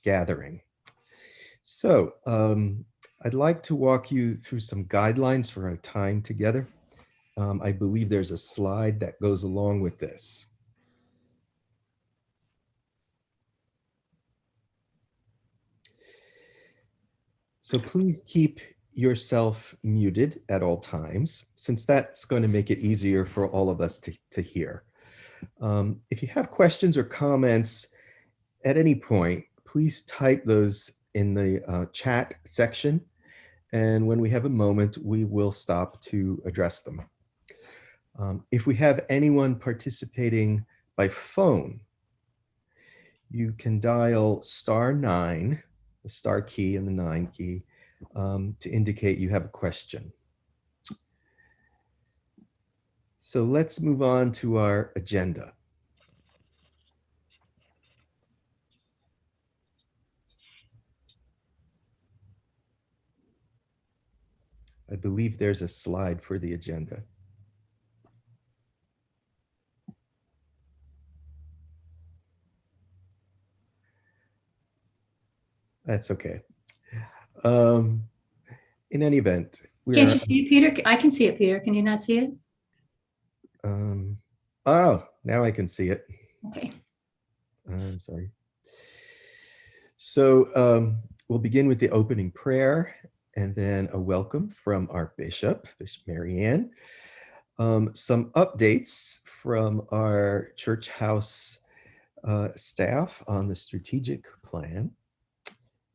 gathering. So I'd like to walk you through some guidelines for our time together. I believe there's a slide that goes along with this. So please keep yourself muted at all times, since that's going to make it easier for all of us to hear. If you have questions or comments at any point, please type those in the chat section. And when we have a moment, we will stop to address them. If we have anyone participating by phone, you can dial *9, the star key and the 9 key, to indicate you have a question. So let's move on to our agenda. I believe there's a slide for the agenda. That's okay. In any event, can't you see it, Peter? I can see it, Peter. Can you not see it? Oh, now I can see it. Okay. I'm sorry. So we'll begin with the opening prayer and then a welcome from our Bishop Marianne. Some updates from our church house staff on the strategic plan,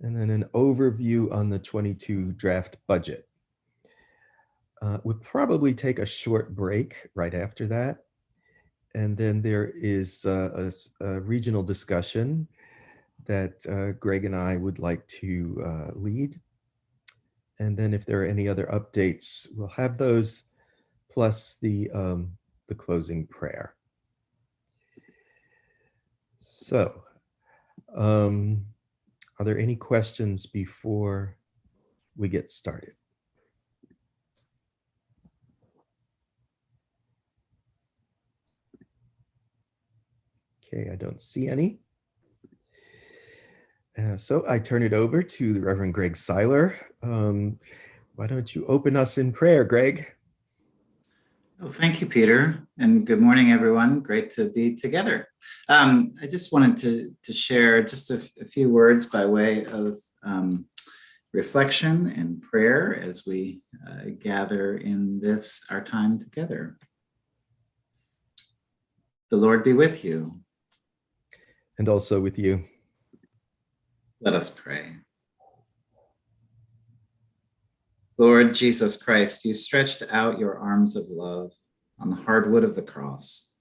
and then an overview on the 22 draft budget. We'll probably take a short break right after that. And then there is a regional discussion that Greg and I would like to lead. And then if there are any other updates, we'll have those, plus the closing prayer. So, are there any questions before we get started? Okay, I don't see any. So I turn it over to the Reverend Greg Seiler. Why don't you open us in prayer, Greg? Well, thank you, Peter, and good morning, everyone. Great to be together. I just wanted to share just a few words by way of reflection and prayer as we gather in this, our time together. The Lord be with you. And also with you. Let us pray. Lord Jesus Christ, you stretched out your arms of love on the hardwood of the cross,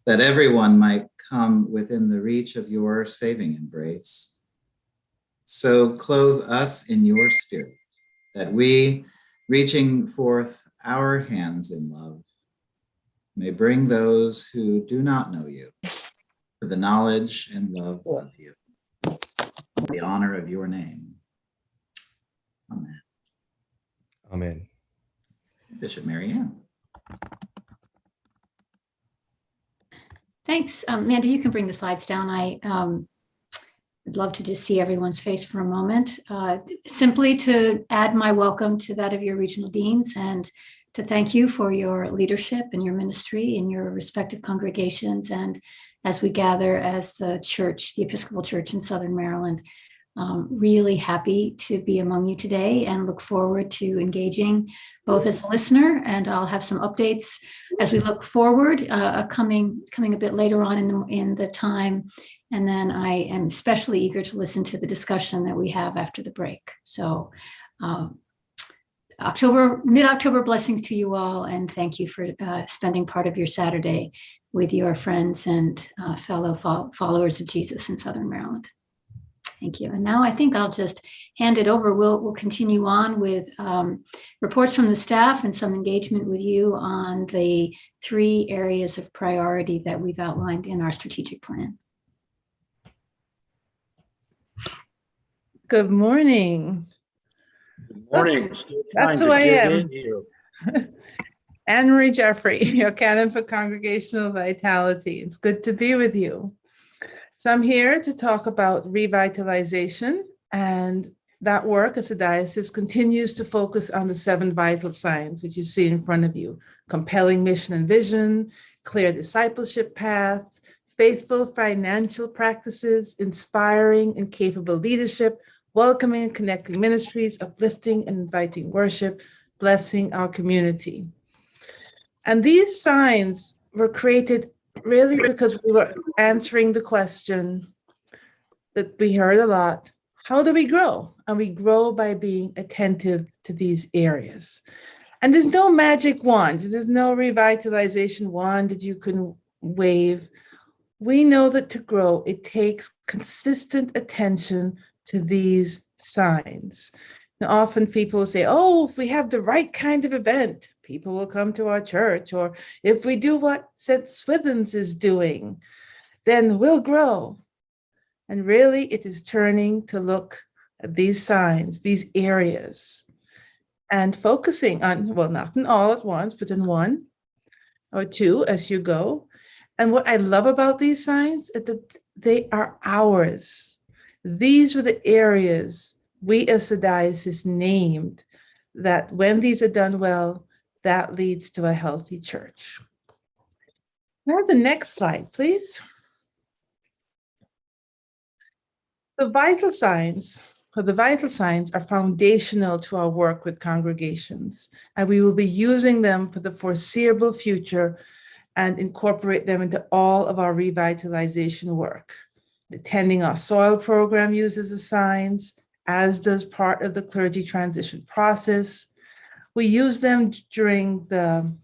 that everyone might come within the reach of your saving embrace. So clothe us in your spirit, that we, reaching forth our hands in love, may bring those who do not know you to the knowledge and love of you, the honor of your name. Amen. Amen. Bishop Marianne. Thanks. Mandy, you can bring the slides down. I'd love to just see everyone's face for a moment. Simply to add my welcome to that of your regional deans and to thank you for your leadership and your ministry in your respective congregations. And as we gather as the church, the Episcopal Church in Southern Maryland, really happy to be among you today and look forward to engaging both as a listener, and I'll have some updates as we look forward, coming a bit later on in the time. And then I am especially eager to listen to the discussion that we have after the break. So mid-October blessings to you all, and thank you for spending part of your Saturday with your friends and fellow followers of Jesus in Southern Maryland. Thank you. And now I think I'll just hand it over. We'll continue on with reports from the staff and some engagement with you on the 3 areas of priority that we've outlined in our strategic plan. Good morning. Good morning. That's who I am. Anne-Marie Jeffrey, your canon for Congregational Vitality. It's good to be with you. So I'm here to talk about revitalization, and that work as a diocese continues to focus on the 7 vital signs, which you see in front of you: compelling mission and vision, clear discipleship path, faithful financial practices, inspiring and capable leadership, welcoming and connecting ministries, uplifting and inviting worship, blessing our community. And these signs were created really because we were answering the question that we heard a lot: how do we grow? And we grow by being attentive to these areas. And there's no magic wand. There's no revitalization wand that you can wave. We know that to grow, it takes consistent attention to these signs. Now, often people say, oh, if we have the right kind of event, people will come to our church. Or if we do what St. Swithin's is doing, then we'll grow. And really, it is turning to look at these signs, these areas, and focusing on, well, not in all at once, but in 1 or 2 as you go. And what I love about these signs is that they are ours. These were the areas we as a diocese named that when these are done well, that leads to a healthy church. Now the next slide, please. The vital signs are foundational to our work with congregations, and we will be using them for the foreseeable future and incorporate them into all of our revitalization work. The Tending Our Soil program uses the signs, as does part of the clergy transition process. We use them during the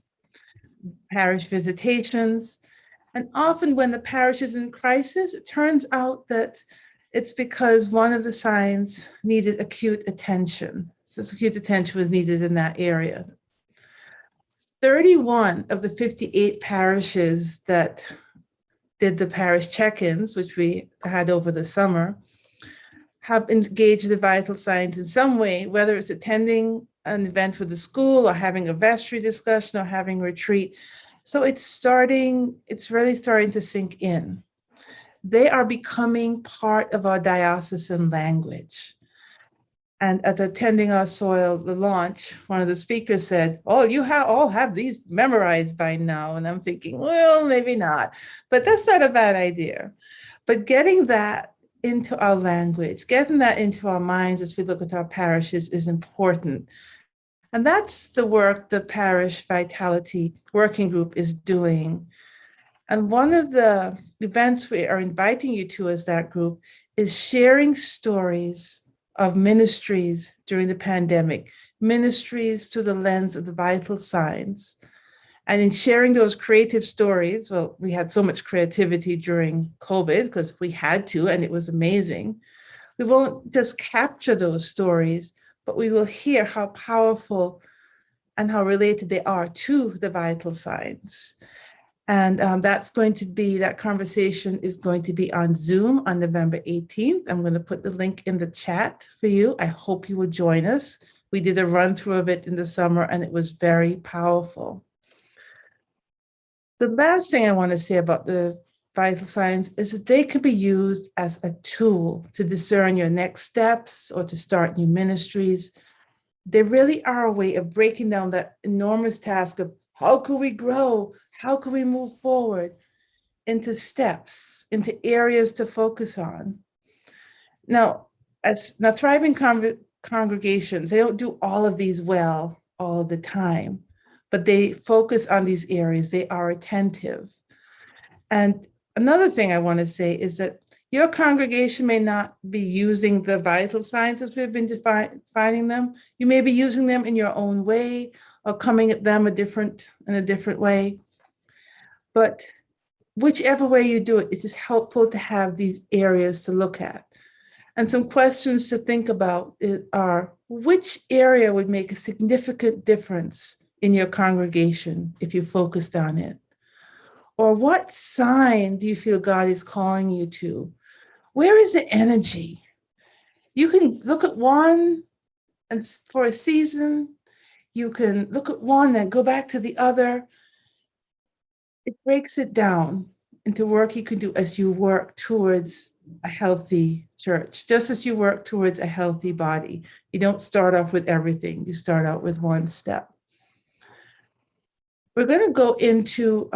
parish visitations, and often when the parish is in crisis, it turns out that it's because one of the signs needed acute attention. So acute attention was needed in that area. 31 of the 58 parishes that did the parish check-ins, which we had over the summer, have engaged the vital signs in some way, whether it's attending an event with the school or having a vestry discussion or having a retreat. So it's really starting to sink in. They are becoming part of our diocesan language. And at the Tending Our Soil, the launch, one of the speakers said, oh, you all have these memorized by now. And I'm thinking, well, maybe not, but that's not a bad idea. But getting that into our language, getting that into our minds as we look at our parishes is important. And that's the work the Parish Vitality Working Group is doing. And one of the events we are inviting you to as that group is sharing stories of ministries during the pandemic, ministries to the lens of the vital signs. And in sharing those creative stories, well, we had so much creativity during COVID because we had to, and it was amazing. We won't just capture those stories, but we will hear how powerful and how related they are to the vital signs. And that conversation is going to be on Zoom on November 18th. I'm going to put the link in the chat for you. I hope you will join us. We did a run through of it in the summer, and it was very powerful. The last thing I want to say about the vital signs is that they can be used as a tool to discern your next steps or to start new ministries. They really are a way of breaking down that enormous task of how can we grow? How can we move forward into steps, into areas to focus on? Now, thriving congregations, they don't do all of these well all the time, but they focus on these areas. They are attentive. And another thing I want to say is that your congregation may not be using the vital signs as we've been defining them. You may be using them in your own way or coming at them in a different way. But whichever way you do it, it is helpful to have these areas to look at. And some questions to think about are, which area would make a significant difference in your congregation if you focused on it? Or what sign do you feel God is calling you to? Where is the energy? You can look at one and for a season, you can look at one and go back to the other. It breaks it down. into work you can do as you work towards a healthy church, just as you work towards a healthy body. You don't start off with everything. You start out with one step. We're going to go into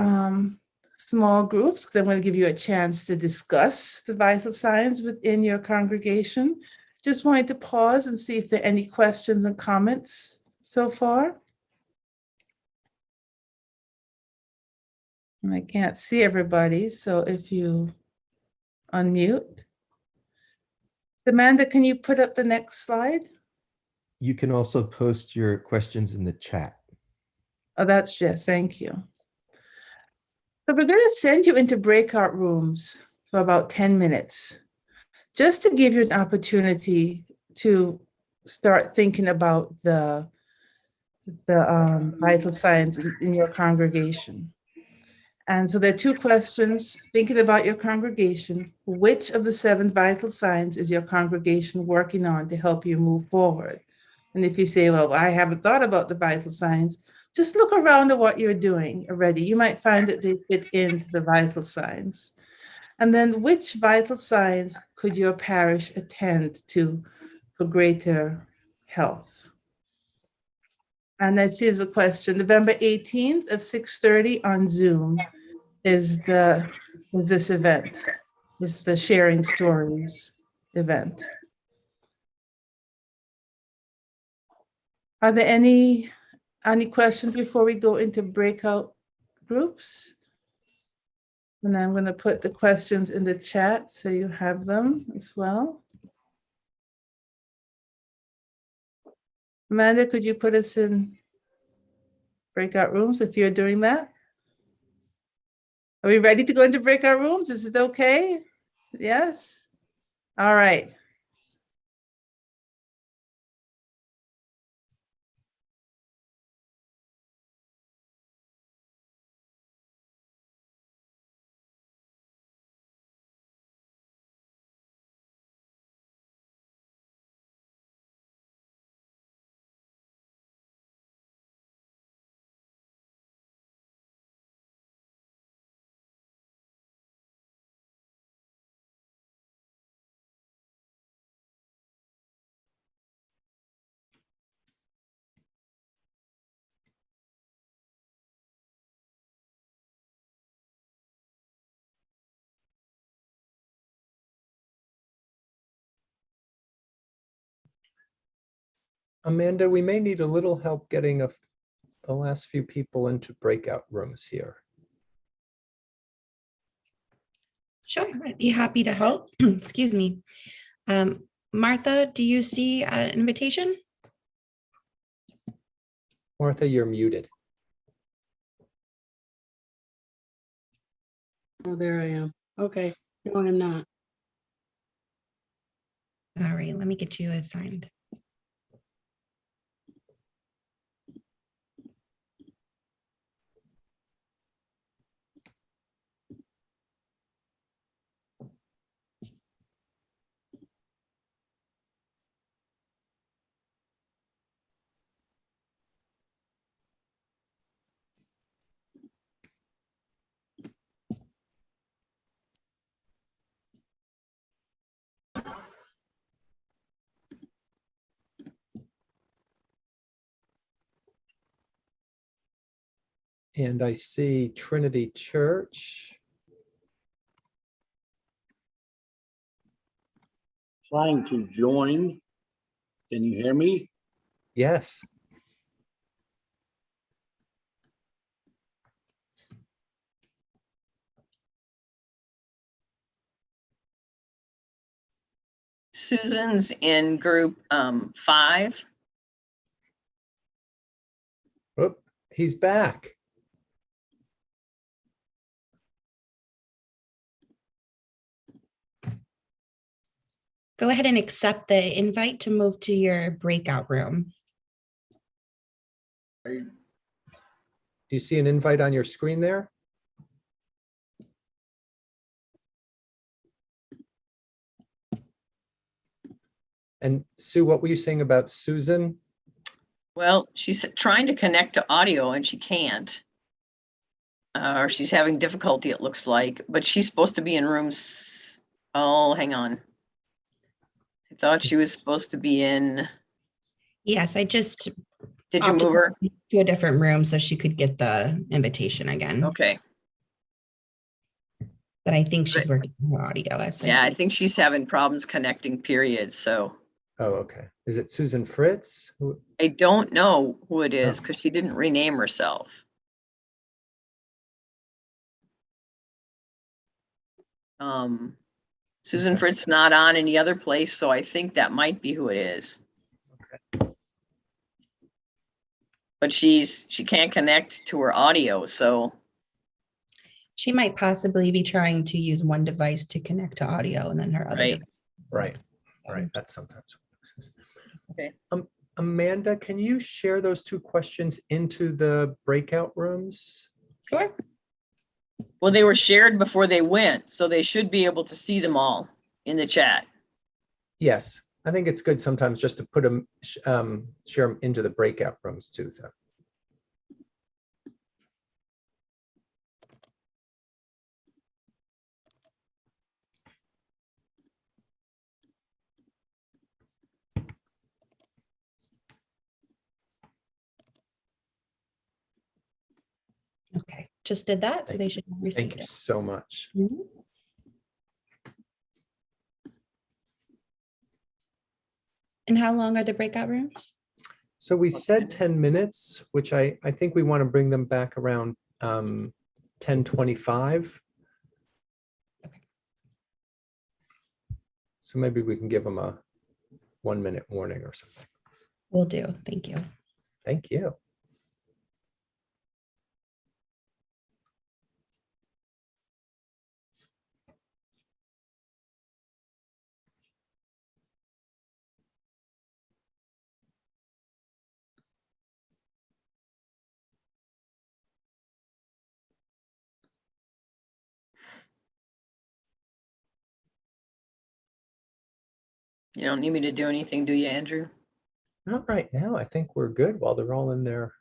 small groups because I'm going to give you a chance to discuss the vital signs within your congregation. Just wanted to pause and see if there are any questions and comments so far. And I can't see everybody, so if you unmute. Amanda, can you put up the next slide? You can also post your questions in the chat. Oh, that's Jess, thank you. So we're going to send you into breakout rooms for about 10 minutes, just to give you an opportunity to start thinking about the vital signs in your congregation. And so there are two questions, thinking about your congregation. Which of the 7 vital signs is your congregation working on to help you move forward? And if you say, well, I haven't thought about the vital signs, just look around at what you're doing already. You might find that they fit into the vital signs. And then which vital signs could your parish attend to for greater health? And I see there's a question. November 18th at 6:30 on Zoom is this event, is the Sharing Stories event. Are there any questions before we go into breakout groups? And I'm going to put the questions in the chat so you have them as well. Amanda, could you put us in breakout rooms if you're doing that? Are we ready to go into breakout rooms? Is it okay? Yes? All right. Amanda, we may need a little help getting the last few people into breakout rooms here. Sure, I'd be happy to help. Excuse me. Martha, do you see an invitation? Martha, you're muted. Oh, there I am. Okay. No, I'm not. All right, let me get you assigned. And I see Trinity Church. Trying to join. Can you hear me? Yes. Susan's in group 5. Oh, he's back. Go ahead and accept the invite to move to your breakout room. Do you see an invite on your screen there? And Sue, what were you saying about Susan? Well, she's trying to connect to audio and she can't. or she's having difficulty, it looks like, but she's supposed to be in rooms. Oh, hang on. I thought she was supposed to be in, Yes, I just did you move her? to a different room so she could get the invitation again. Okay. But I think she's working on her audio as Yeah, I see. think she's having problems connecting, period. So Oh, okay. Is it Susan Fritz? I don't know who it is Oh. because she didn't rename herself. Susan Okay. Fritz not on any other place, so I think that might be who it is. Okay. But she can't connect to her audio, so She might possibly be trying to use one device to connect to audio and then her other right. device. Right. That's sometimes. Okay. Amanda, can you share those 2 questions into the breakout rooms? Sure. Well, they were shared before they went, so they should be able to see them all in the chat. Yes, I think it's good sometimes just to put them, share them into the breakout rooms too. Though. Okay, just did that, so they should have received Thank you it. so much. Mhm. And how long are the breakout rooms? So we said 10 minutes, which I think we want to bring them back around 10:25. Okay. So maybe we can give them a 1-minute warning or something. Will do. Thank you. Thank you. You don't need me to do anything, do you, Andrew? Not right now. I think we're good while they're all in their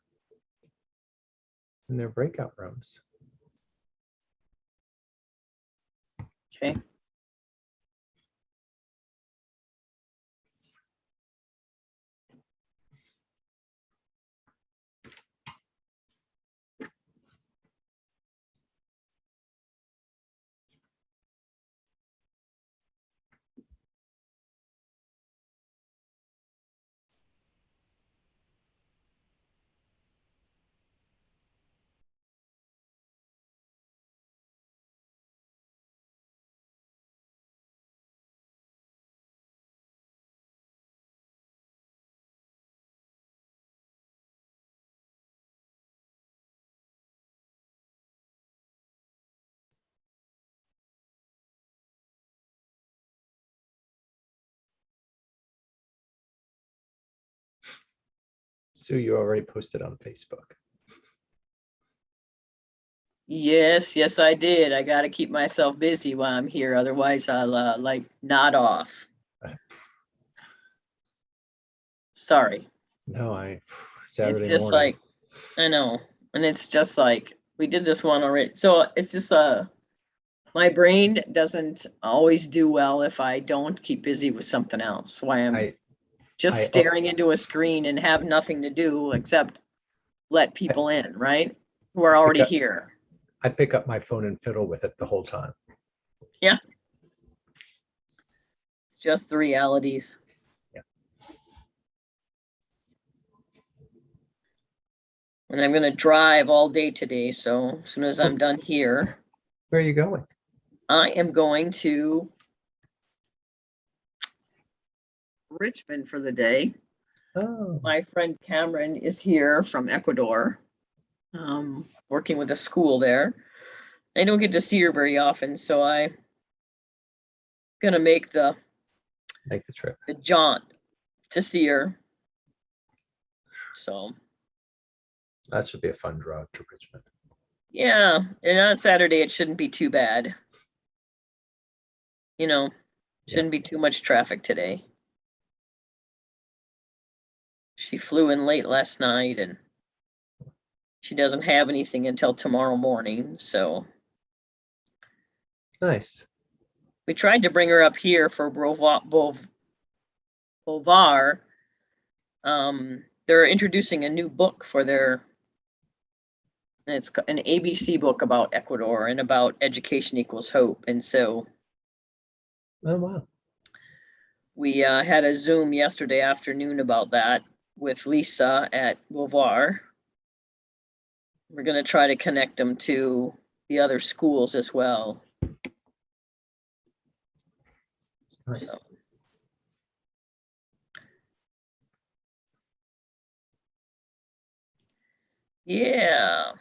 breakout rooms. Okay. Sue, you already posted on Facebook. Yes, I did. I got to keep myself busy while I'm here. Otherwise, I'll like nod off. Sorry. No, It's Saturday just morning. like, I know. And it's just like, we did this one already. So it's just, my brain doesn't always do well if I don't keep busy with something else. Why I'm just staring into a screen and have nothing to do except let people in, right? Who are already here. I pick up my phone and fiddle with it the whole time. Yeah. It's just the realities. Yeah. And I'm going to drive all day today. So as soon as I'm done here. Where are you going? I am going to Richmond for the day. Oh. My friend Cameron is here from Ecuador, working with a school there. I don't get to see her very often, so I'm gonna make the trip, the jaunt to see her. So that should be a fun drive to Richmond. Yeah, and on Saturday it shouldn't be too bad. You know, shouldn't be too much traffic today. She flew in late last night and she doesn't have anything until tomorrow morning. So Nice. we tried to bring her up here for Bovar. They're introducing a new book for it's an ABC book about Ecuador and about education equals hope. And so Oh, wow. we had a Zoom yesterday afternoon about that with Lisa at Bovar. We're going to try to connect them to the other schools as well. Nice. So. Yeah.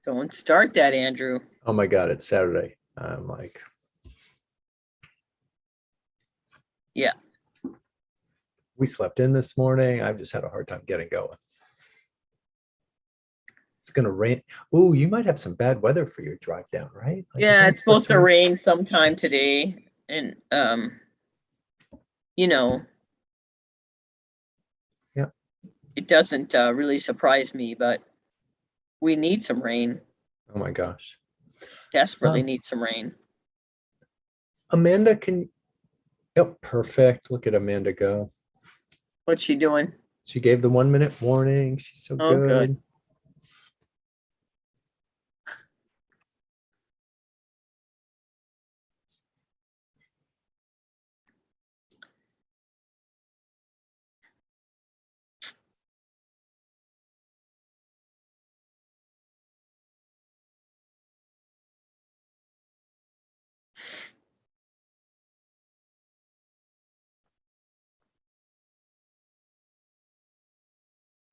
Don't start that, Andrew. Oh my God, it's Saturday. I'm like, yeah. We slept in this morning. I've just had a hard time getting going. It's going to rain. Oh, you might have some bad weather for your drive down, right? Like, yeah, it's supposed to rain sometime today. And, you know, yeah, it doesn't really surprise me, but we need some rain. Oh my gosh. Desperately need some rain. Amanda, yep, perfect. Look at Amanda go. What's she doing? She gave the 1 minute warning. She's so good.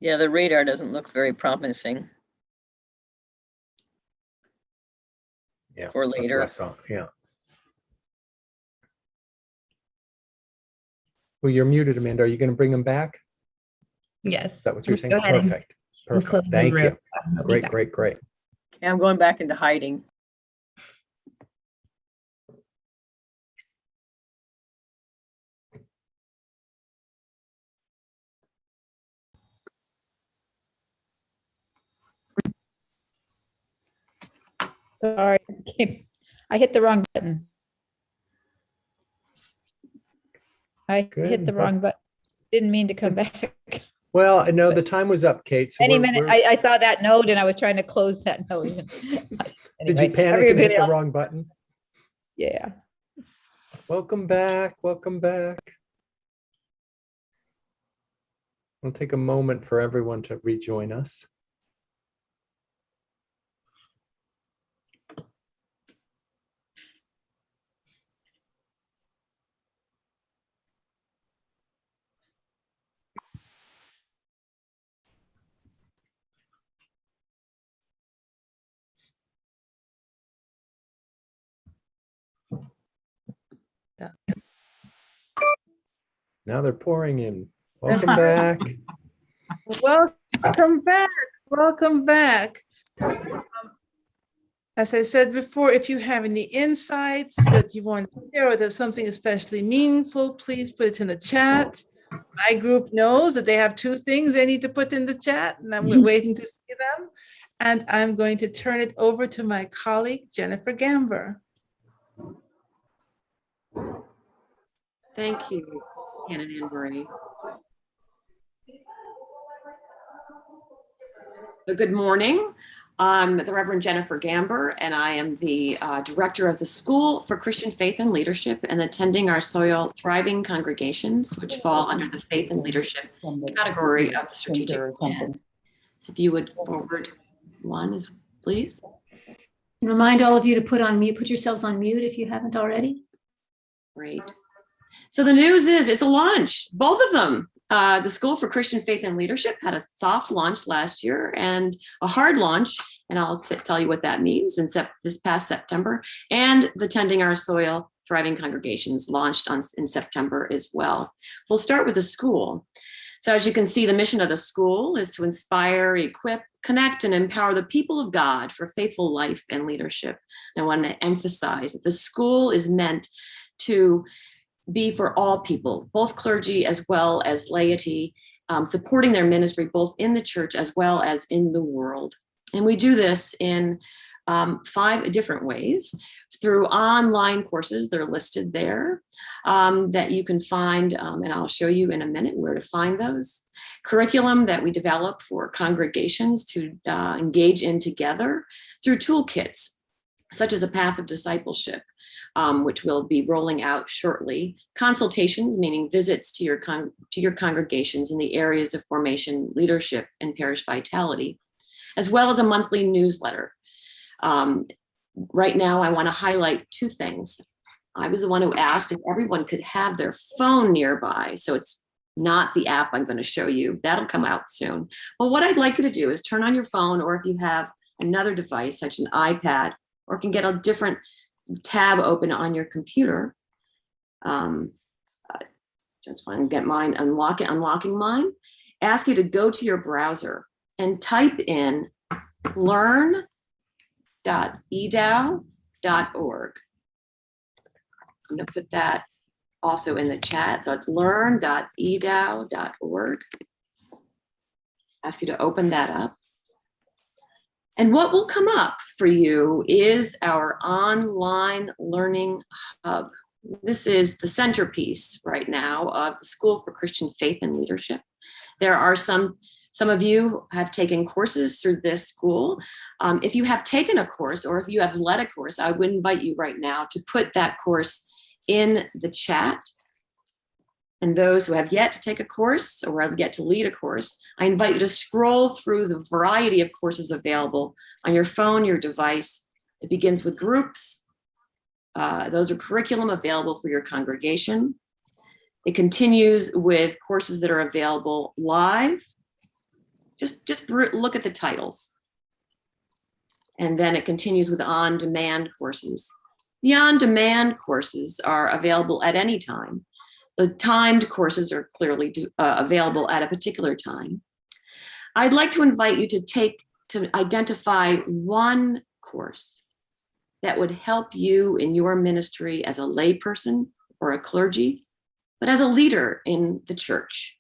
Yeah, the radar doesn't look very promising. Yeah, for later. That's what I saw. Yeah. Well, you're muted, Amanda. Are you going to bring them back? Yes. Is that what you're saying? Go ahead. Perfect. Perfect. Thank you. Great. Okay, I'm going back into hiding. Sorry, I hit the wrong button. Hit the wrong button. Didn't mean to come back. Well, no, the time was up, Kate. So Any minute, I saw that note and I was trying to close that note. Did you panic and hit the wrong button? Yeah. Welcome back. Welcome back. We'll take a moment for everyone to rejoin us. Now they're pouring in. Welcome back. Welcome back. Welcome back. As I said before, if you have any insights that you want to share or there's something especially meaningful, please put it in the chat. My group knows that they have 2 things they need to put in the chat, and I'm waiting to see them. And I'm going to turn it over to my colleague, Jennifer Gamber. Thank you, Hannah and Marie. So good morning. I'm the Reverend Jennifer Gamber, and I am the director of the School for Christian Faith and Leadership and attending our Soil Thriving Congregations, which fall under the Faith and Leadership category of the strategic plan. So if you would forward one, please. Remind all of you to put yourselves on mute if you haven't already. Great. So the news is it's a launch, both of them. The School for Christian Faith and Leadership had a soft launch last year and a hard launch, and I'll tell you what that means in this past September. And the Tending Our Soil Thriving Congregations launched in September as well. We'll start with the school. So as you can see, the mission of the school is to inspire, equip, connect, and empower the people of God for faithful life and leadership. And I want to emphasize that the school is meant to be for all people, both clergy as well as laity, supporting their ministry both in the church as well as in the world. And we do this in 5 different ways: through online courses that are listed there that you can find, and I'll show you in a minute where to find those. Curriculum that we develop for congregations to engage in together through toolkits, such as a path of discipleship, which we'll be rolling out shortly. Consultations, meaning visits to your congregations in the areas of formation, leadership, and parish vitality, as well as a monthly newsletter. Right now, I want to highlight 2 things. I was the one who asked if everyone could have their phone nearby. So it's not the app I'm going to show you. That'll come out soon. But what I'd like you to do is turn on your phone, or if you have another device, such an iPad, or can get a different tab open on your computer. Just want to get mine, unlocking mine. Ask you to go to your browser and type in learn.edow.org. I'm going to put that also in the chat. So it's learn.edow.org. Ask you to open that up. And what will come up for you is our online learning hub. This is the centerpiece right now of the School for Christian Faith and Leadership. There are some of you have taken courses through this school. If you have taken a course, or if you have led a course, I would invite you right now to put that course in the chat. And those who have yet to take a course or have yet to lead a course, I invite you to scroll through the variety of courses available on your phone, your device. It begins with groups. Those are curriculum available for your congregation. It continues with courses that are available live. Just look at the titles. And then it continues with on-demand courses. The on-demand courses are available at any time. The timed courses are clearly available at a particular time. I'd like to invite you to identify one course that would help you in your ministry as a layperson or a clergy, but as a leader in the church.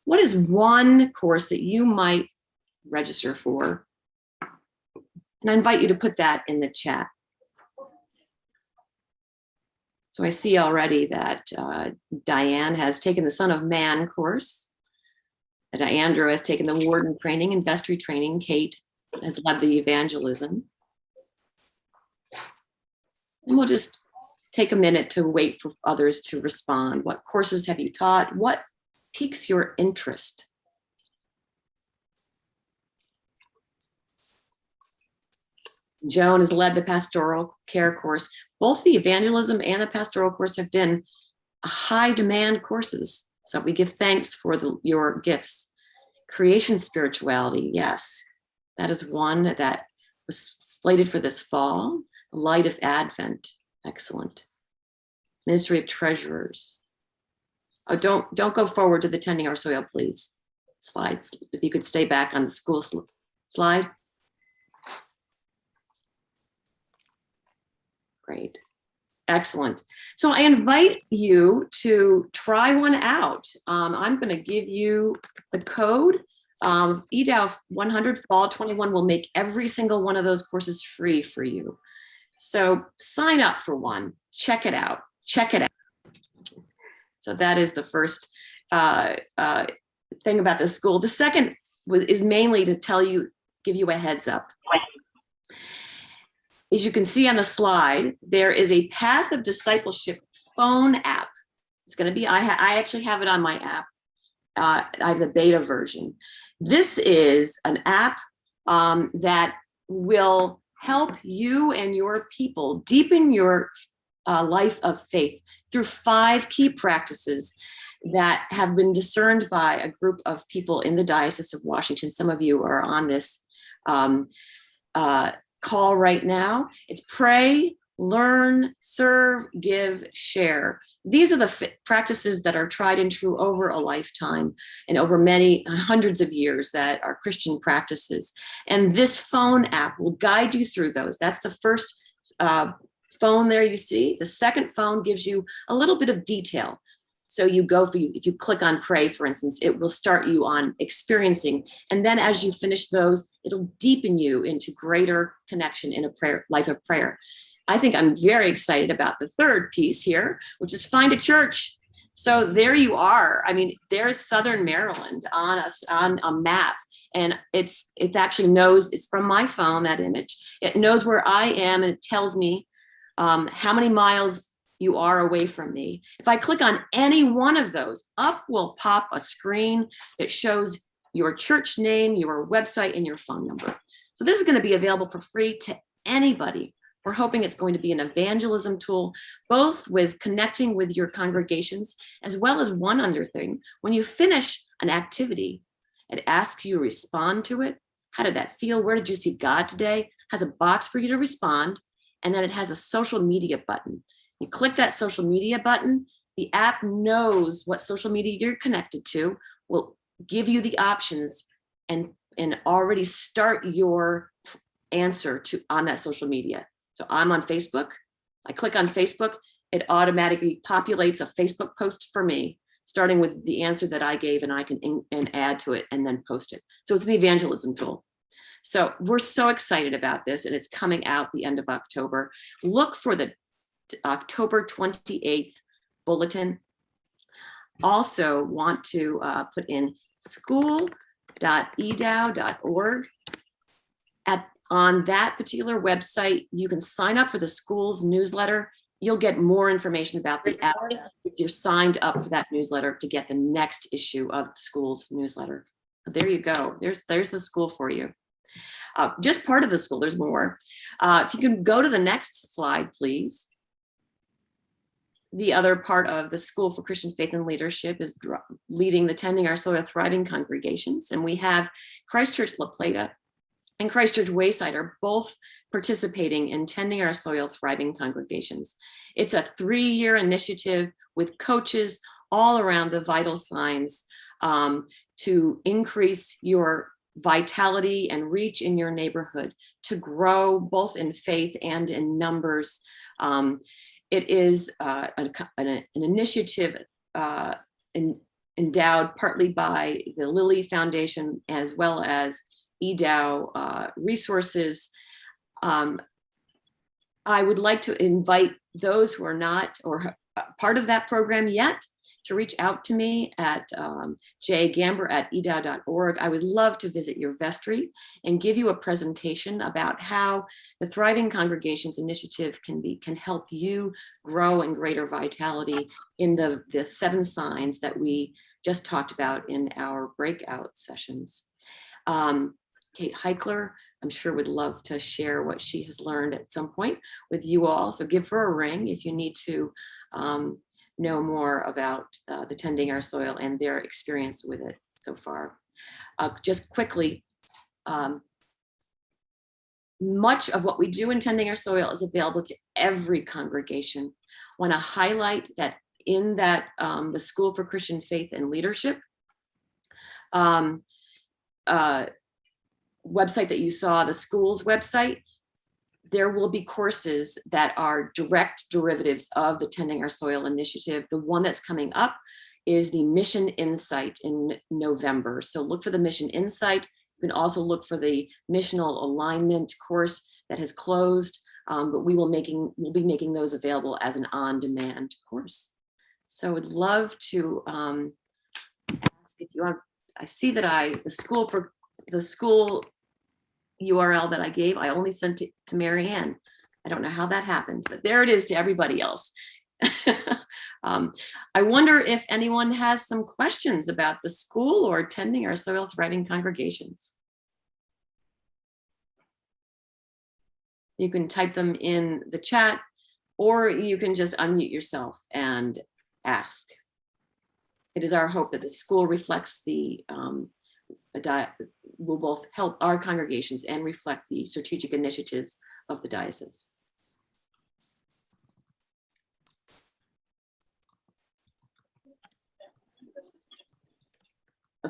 What is one course that you might register for? And I invite you to put that in the chat. So I see already that Diane has taken the Son of Man course. Diandra has taken the Warden training and Vestry training. Kate has led the evangelism. And we'll just take a minute to wait for others to respond. What courses have you taught? What piques your interest? Joan has led the pastoral care course. Both the evangelism and the pastoral course have been high demand courses. So we give thanks for your gifts. Creation spirituality, yes. That is one that was slated for this fall. Light of Advent, excellent. Ministry of Treasurers. Oh, don't go forward to the Tending Our Soil, please. Slides, if you could stay back on the school slide. Great, excellent. So I invite you to try one out. I'm going to give you the code. EDOW 100 Fall 21 will make every single one of those courses free for you. So sign up for one, check it out. So that is the first thing about the school. The second is mainly to give you a heads up. As you can see on the slide, there is a Path of Discipleship phone app. It's going to be, I actually have it on my app. I have the beta version. This is an app that will help you and your people deepen your life of faith through 5 key practices that have been discerned by a group of people in the Diocese of Washington. Some of you are on this call right now. It's pray, learn, serve, give, share. These are the practices that are tried and true over a lifetime and over many hundreds of years that are Christian practices. And this phone app will guide you through those. That's the first phone there you see. The second phone gives you a little bit of detail. So if you click on pray, for instance, it will start you on experiencing. And then as you finish those, it'll deepen you into greater connection in a life of prayer. I think I'm very excited about the third piece here, which is find a church. So there you are. I mean, there's Southern Maryland on a map. And it actually knows, it's from my phone, that image. It knows where I am, and it tells me how many miles you are away from me. If I click on any one of those, up will pop a screen that shows your church name, your website, and your phone number. So this is going to be available for free to anybody. We're hoping it's going to be an evangelism tool, both with connecting with your congregations, as well as one other thing. When you finish an activity, it asks you to respond to it. How did that feel? Where did you see God today? It has a box for you to respond, and then it has a social media button. You click that social media button, the app knows what social media you're connected to, will give you the options and already start your answer on that social media. So I'm on Facebook. I click on Facebook, it automatically populates a Facebook post for me, starting with the answer that I gave, and I can add to it and then post it. So it's an evangelism tool. So we're so excited about this, and it's coming out the end of October. Look for the October 28th bulletin. Also want to put in school.edow.org. On that particular website, you can sign up for the school's newsletter. You'll get more information about the app if you're signed up for that newsletter to get the next issue of the school's newsletter. But there you go. There's the school for you. Just part of the school, there's more. If you can go to the next slide, please. The other part of the School for Christian Faith and Leadership is leading the Tending Our Soil Thriving congregations. And we have Christchurch La Plata and Christchurch Wayside are both participating in Tending Our Soil Thriving congregations. It's a 3-year initiative with coaches all around the vital signs to increase your vitality and reach in your neighborhood, to grow both in faith and in numbers. It is an initiative endowed partly by the Lilly Foundation as well as EDOW resources. I would like to invite those who are not or part of that program yet to reach out to me at jgamber@edow.org. I would love to visit your vestry and give you a presentation about how the Thriving Congregations Initiative can help you grow in greater vitality in the 7 signs that we just talked about in our breakout sessions. Kate Heichler, I'm sure would love to share what she has learned at some point with you all. So give her a ring if you need to know more about the Tending Our Soil and their experience with it so far. Just quickly, much of what we do in Tending Our Soil is available to every congregation. I want to highlight that in that the School for Christian Faith and Leadership website that you saw, the school's website, there will be courses that are direct derivatives of the Tending Our Soil initiative. The one that's coming up is the Mission Insight in November. So look for the Mission Insight. You can also look for the Missional Alignment course that has closed, but we'll be making those available as an on-demand course. So I would love to ask if you want. I see that the school URL that I gave, I only sent it to Mary Ann. I don't know how that happened, but there it is to everybody else. I wonder if anyone has some questions about the school or Tending Our Soil Thriving congregations. You can type them in the chat, or you can just unmute yourself and ask. It is our hope that the school reflects will both help our congregations and reflect the strategic initiatives of the diocese.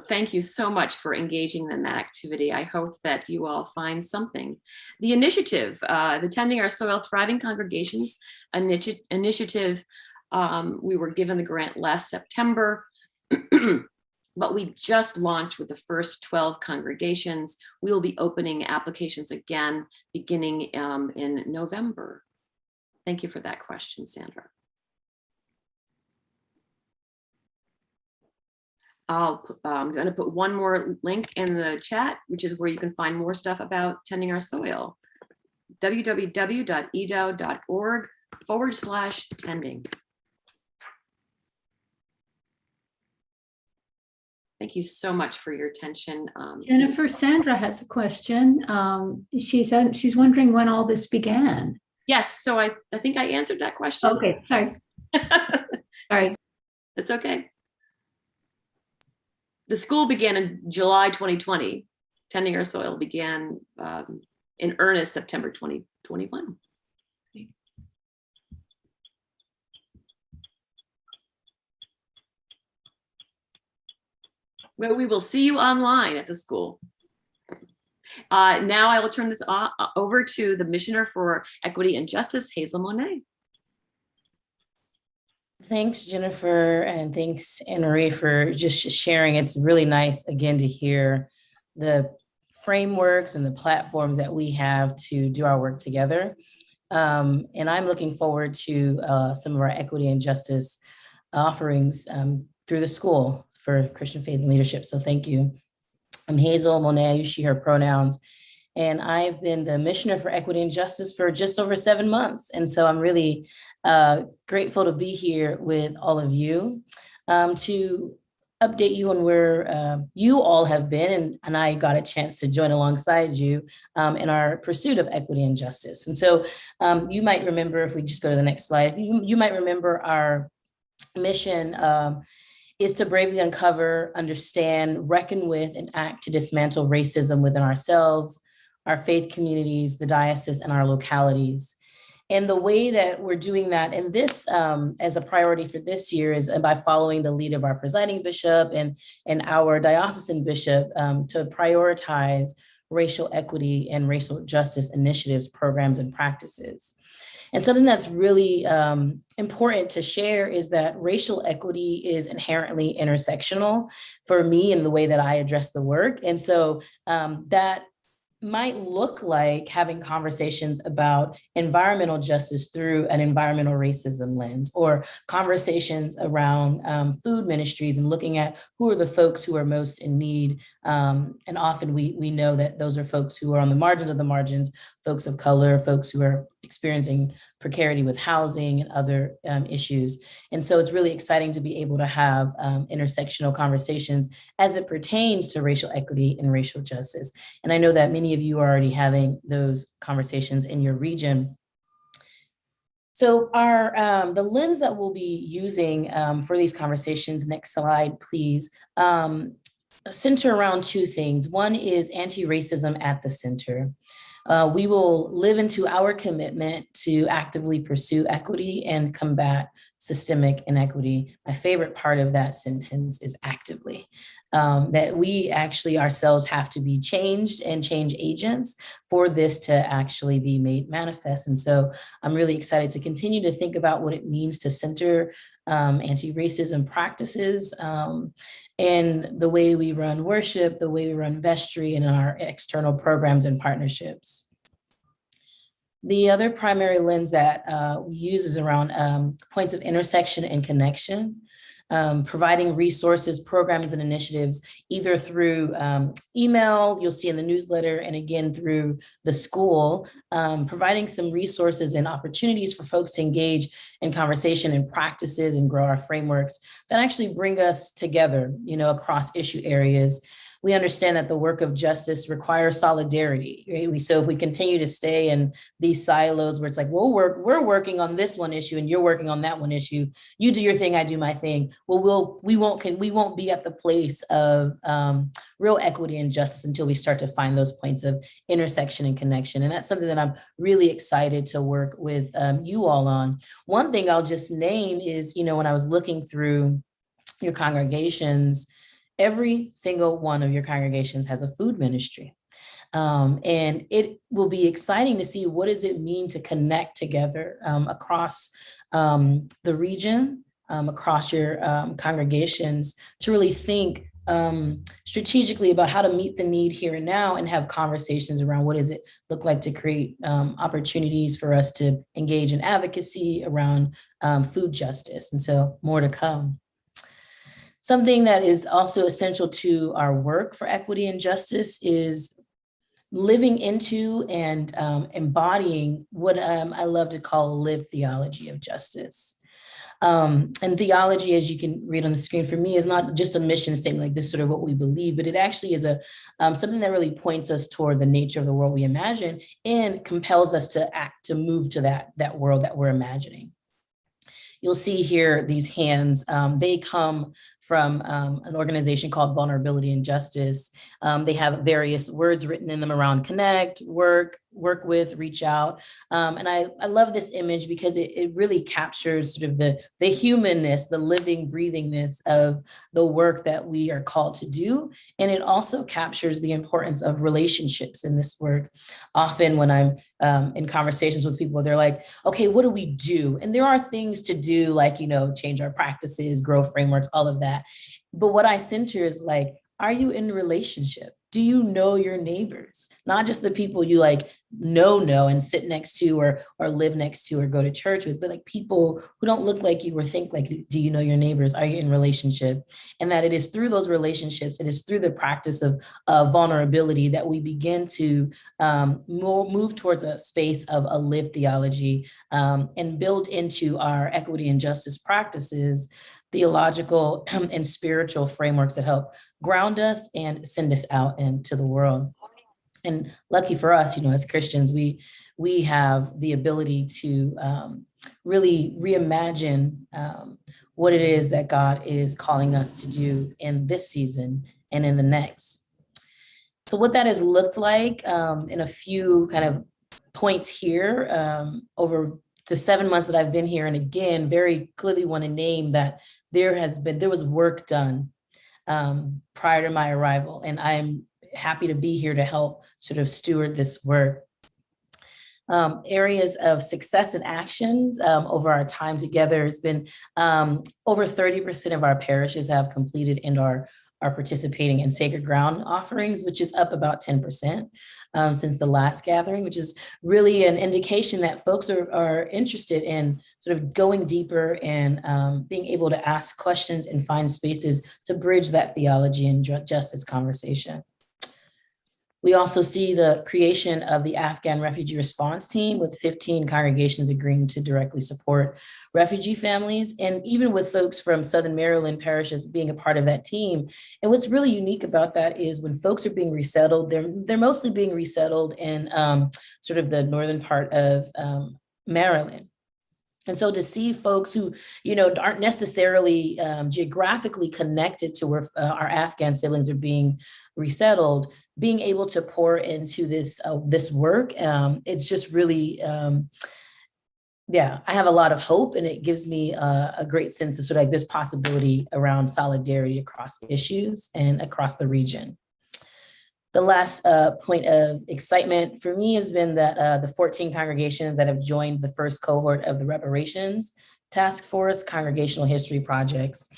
Thank you so much for engaging in that activity. I hope that you all find something. The initiative, the Tending Our Soil Thriving Congregations initiative, we were given the grant last September, but we just launched with the first 12 congregations. We will be opening applications again beginning in November. Thank you for that question, Sandra. I'm going to put one more link in the chat, which is where you can find more stuff about tending our soil. www.edow.org/tending. Thank you so much for your attention. Jennifer, Sandra has a question. She's wondering when all this began. Yes, so I think I answered that question. Okay, sorry. Sorry. That's okay. The school began in July 2020. Tending Our Soil began in earnest September 2021. Well, we will see you online at the school. Now I will turn this over to the Missioner for Equity and Justice, Hazel Monet. Thanks, Jennifer, and thanks, Anne-Marie, for just sharing. It's really nice, again, to hear the frameworks and the platforms that we have to do our work together. And I'm looking forward to some of our equity and justice offerings through the school for Christian Faith and Leadership. So thank you. I'm Hazel Monet, I use she, her pronouns. And I've been the Missioner for Equity and Justice for just over 7 months. And so I'm really grateful to be here with all of you to update you on where you all have been. And I got a chance to join alongside you in our pursuit of equity and justice. And so you might remember, if we just go to the next slide, you might remember our mission is to bravely uncover, understand, reckon with, and act to dismantle racism within ourselves, our faith communities, the diocese, and our localities. And the way that we're doing that, and this as a priority for this year, is by following the lead of our presiding bishop and our diocesan bishop to prioritize racial equity and racial justice initiatives, programs, and practices. And something that's really important to share is that racial equity is inherently intersectional for me in the way that I address the work. And so that might look like having conversations about environmental justice through an environmental racism lens, or conversations around food ministries and looking at who are the folks who are most in need. And often we know that those are folks who are on the margins of the margins, folks of color, folks who are experiencing precarity with housing and other issues. And so it's really exciting to be able to have intersectional conversations as it pertains to racial equity and racial justice. And I know that many of you are already having those conversations in your region. So the lens that we'll be using for these conversations, next slide, please, center around two things. One is anti-racism at the center. We will live into our commitment to actively pursue equity and combat systemic inequity. My favorite part of that sentence is actively, that we actually ourselves have to be changed and change agents for this to actually be made manifest. And so I'm really excited to continue to think about what it means to center anti-racism practices and the way we run worship, the way we run vestry, and our external programs and partnerships. The other primary lens that we use is around points of intersection and connection, providing resources, programs, and initiatives, either through email, you'll see in the newsletter, and again through the school, providing some resources and opportunities for folks to engage in conversation and practices and grow our frameworks that actually bring us together, across issue areas. We understand that the work of justice requires solidarity, right? So if we continue to stay in these silos where it's like, well, we're working on this one issue and you're working on that one issue, you do your thing, I do my thing. Well, we won't be at the place of real equity and justice until we start to find those points of intersection and connection. And that's something that I'm really excited to work with you all on. One thing I'll just name is, when I was looking through your congregations, every single one of your congregations has a food ministry. And it will be exciting to see what does it mean to connect together across the region, across your congregations, to really think strategically about how to meet the need here and now, and have conversations around what does it look like to create opportunities for us to engage in advocacy around food justice. And so more to come. Something that is also essential to our work for equity and justice is living into and embodying what I love to call a lived theology of justice. And theology, as you can read on the screen for me, is not just a mission statement like this, sort of what we believe, but it actually is a something that really points us toward the nature of the world we imagine and compels us to act, to move to that world that we're imagining. You'll see here these hands, they come from an organization called Vulnerability and Justice. They have various words written in them around connect, work with, reach out. And I love this image because it really captures sort of the humanness, the living, breathingness of the work that we are called to do. And it also captures the importance of relationships in this work. Often when I'm in conversations with people, they're like, okay, what do we do? And there are things to do, like, change our practices, grow frameworks, all of that. But what I center is like, are you in a relationship? Do you know your neighbors? Not just the people you know and sit next to or live next to or go to church with, but like people who don't look like you or think like you. Do you know your neighbors? Are you in relationship? And that it is through those relationships, it is through the practice of vulnerability that we begin to move towards a space of a lived theology and build into our equity and justice practices theological and spiritual frameworks that help ground us and send us out into the world. And lucky for us, as Christians, we have the ability to really reimagine what it is that God is calling us to do in this season and in the next. So what that has looked like in a few kind of points here over the 7 months that I've been here, and again, very clearly want to name that there was work done prior to my arrival, and I'm happy to be here to help sort of steward this work. Areas of success and actions over our time together has been over 30% of our parishes have completed and are participating in sacred ground offerings, which is up about 10% since the last gathering, which is really an indication that folks are interested in sort of going deeper and being able to ask questions and find spaces to bridge that theology and justice conversation. We also see the creation of the Afghan refugee response team, with 15 congregations agreeing to directly support refugee families, and even with folks from Southern Maryland parishes being a part of that team. And what's really unique about that is when folks are being resettled, they're mostly being resettled in sort of the northern part of Maryland. And so to see folks who, aren't necessarily geographically connected to where our Afghan siblings are being resettled, being able to pour into this work, it's just really, I have a lot of hope, and it gives me a great sense of sort of like this possibility around solidarity across issues and across the region. The last point of excitement for me has been that the 14 congregations that have joined the first cohort of the Reparations Task Force Congregational History Projects.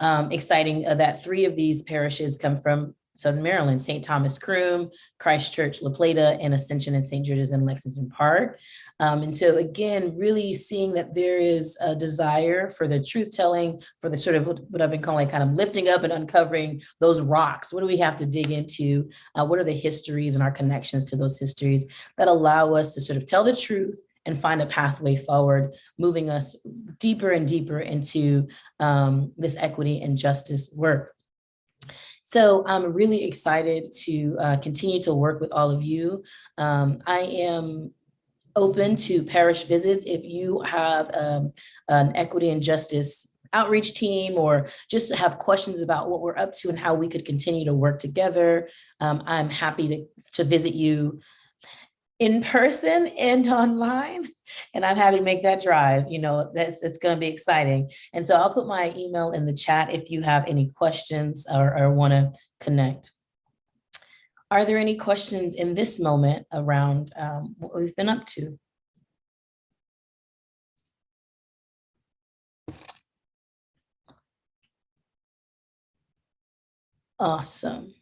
Exciting that 3 of these parishes come from Southern Maryland: St. Thomas Croom, Christ Church La Plata, and Ascension and St. Judas in Lexington Park. And so again, really seeing that there is a desire for the truth telling, for the sort of what I've been calling kind of lifting up and uncovering those rocks. What do we have to dig into? What are the histories and our connections to those histories that allow us to sort of tell the truth and find a pathway forward, moving us deeper and deeper into this equity and justice work. So I'm really excited to continue to work with all of you. I am open to parish visits. If you have an equity and justice outreach team, or just have questions about what we're up to and how we could continue to work together, I'm happy to visit you. in person and online. And I'm happy to make that drive. It's going to be exciting. And so I'll put my email in the chat if you have any questions or want to connect. Are there any questions in this moment around what we've been up to? Awesome.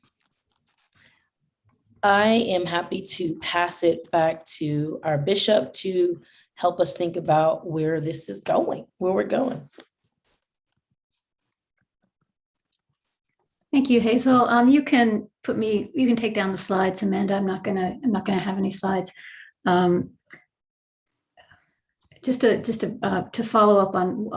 I am happy to pass it back to our bishop to help us think about where this is going, where we're going. Thank you, Hazel. You can take down the slides, Amanda. I'm not gonna have any slides. Just to follow up on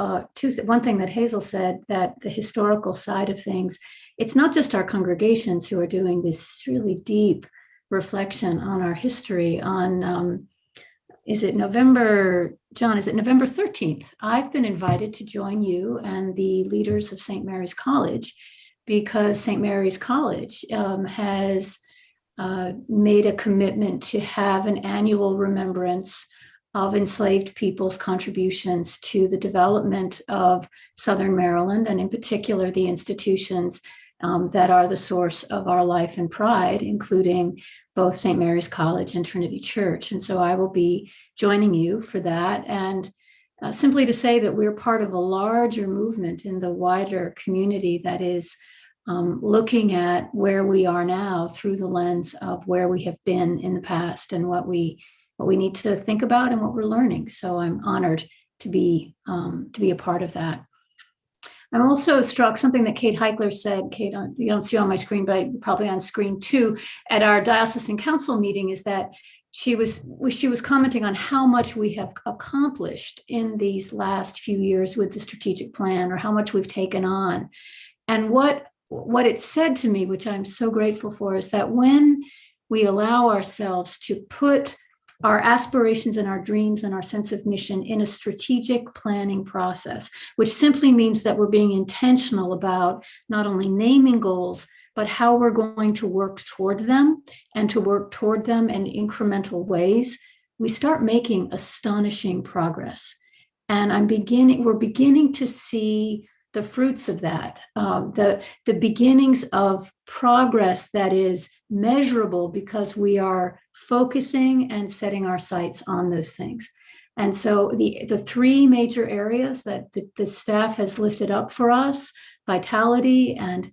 one thing that Hazel said, that the historical side of things, it's not just our congregations who are doing this really deep reflection on our history. On is it November 13th? I've been invited to join you and the leaders of St. Mary's College, because St. Mary's College has made a commitment to have an annual remembrance of enslaved people's contributions to the development of Southern Maryland, and in particular, the institutions that are the source of our life and pride, including both St. Mary's College and Trinity Church. And so I will be joining you for that. And simply to say that we're part of a larger movement in the wider community that is looking at where we are now through the lens of where we have been in the past and what we need to think about and what we're learning. So I'm honored to be a part of that. I'm also struck something that Kate Heichler said. Kate, you don't see on my screen, but probably on screen too, at our Diocesan Council meeting, is that she was commenting on how much we have accomplished in these last few years with the strategic plan, or how much we've taken on. And what it said to me, which I'm so grateful for, is that when we allow ourselves to put our aspirations and our dreams and our sense of mission in a strategic planning process, which simply means that we're being intentional about not only naming goals, but how we're going to work toward them, and to work toward them in incremental ways, we start making astonishing progress. And we're beginning to see the fruits of that, the beginnings of progress that is measurable, because we are focusing and setting our sights on those things. And so the three major areas that the staff has lifted up for us, vitality and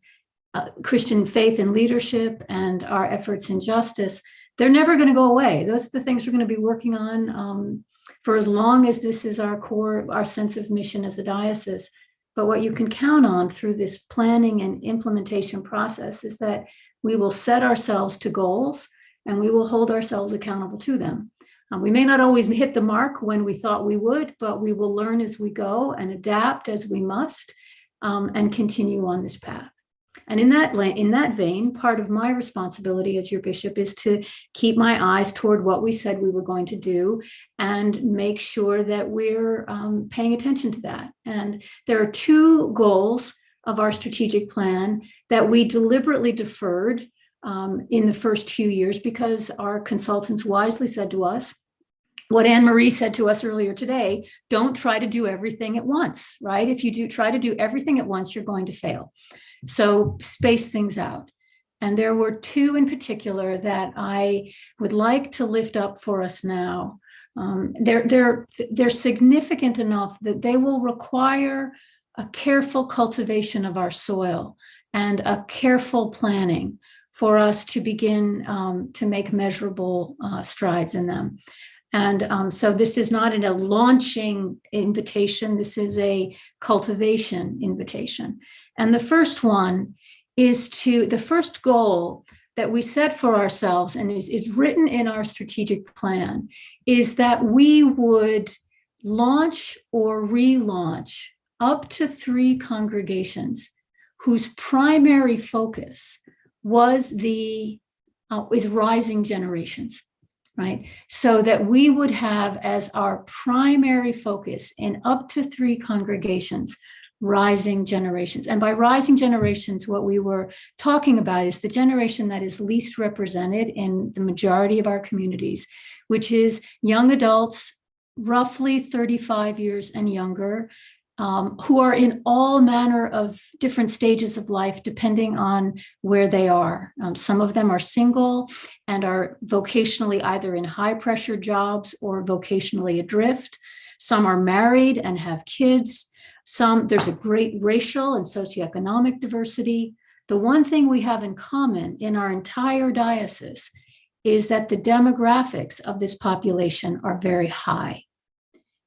Christian faith and leadership, and our efforts in justice, they're never going to go away. Those are the things we're going to be working on for as long as this is our core, our sense of mission as a diocese. But what you can count on through this planning and implementation process is that we will set ourselves to goals, and we will hold ourselves accountable to them. We may not always hit the mark when we thought we would, but we will learn as we go and adapt as we must, and continue on this path. And in that vein, part of my responsibility as your bishop is to keep my eyes toward what we said we were going to do, and make sure that we're paying attention to that. And there are two goals of our strategic plan that we deliberately deferred in the first few years, because our consultants wisely said to us what Anne-Marie said to us earlier today: don't try to do everything at once, right? If you try to do everything at once, you're going to fail. So space things out. And there were two in particular that I would like to lift up for us now. They're significant enough that they will require a careful cultivation of our soil and a careful planning for us to begin to make measurable strides in them. And so this is not a launching invitation. This is a cultivation invitation. And the first one is the first goal that we set for ourselves, and is written in our strategic plan, is that we would launch or relaunch up to 3 congregations whose primary focus is rising generations, right? So that we would have as our primary focus in up to 3 congregations rising generations. And by rising generations, what we were talking about is the generation that is least represented in the majority of our communities, which is young adults, roughly 35 years and younger, who are in all manner of different stages of life, depending on where they are. Some of them are single and are vocationally either in high pressure jobs or vocationally adrift. Some are married and have kids. There's a great racial and socioeconomic diversity. The one thing we have in common in our entire diocese is that the demographics of this population are very high.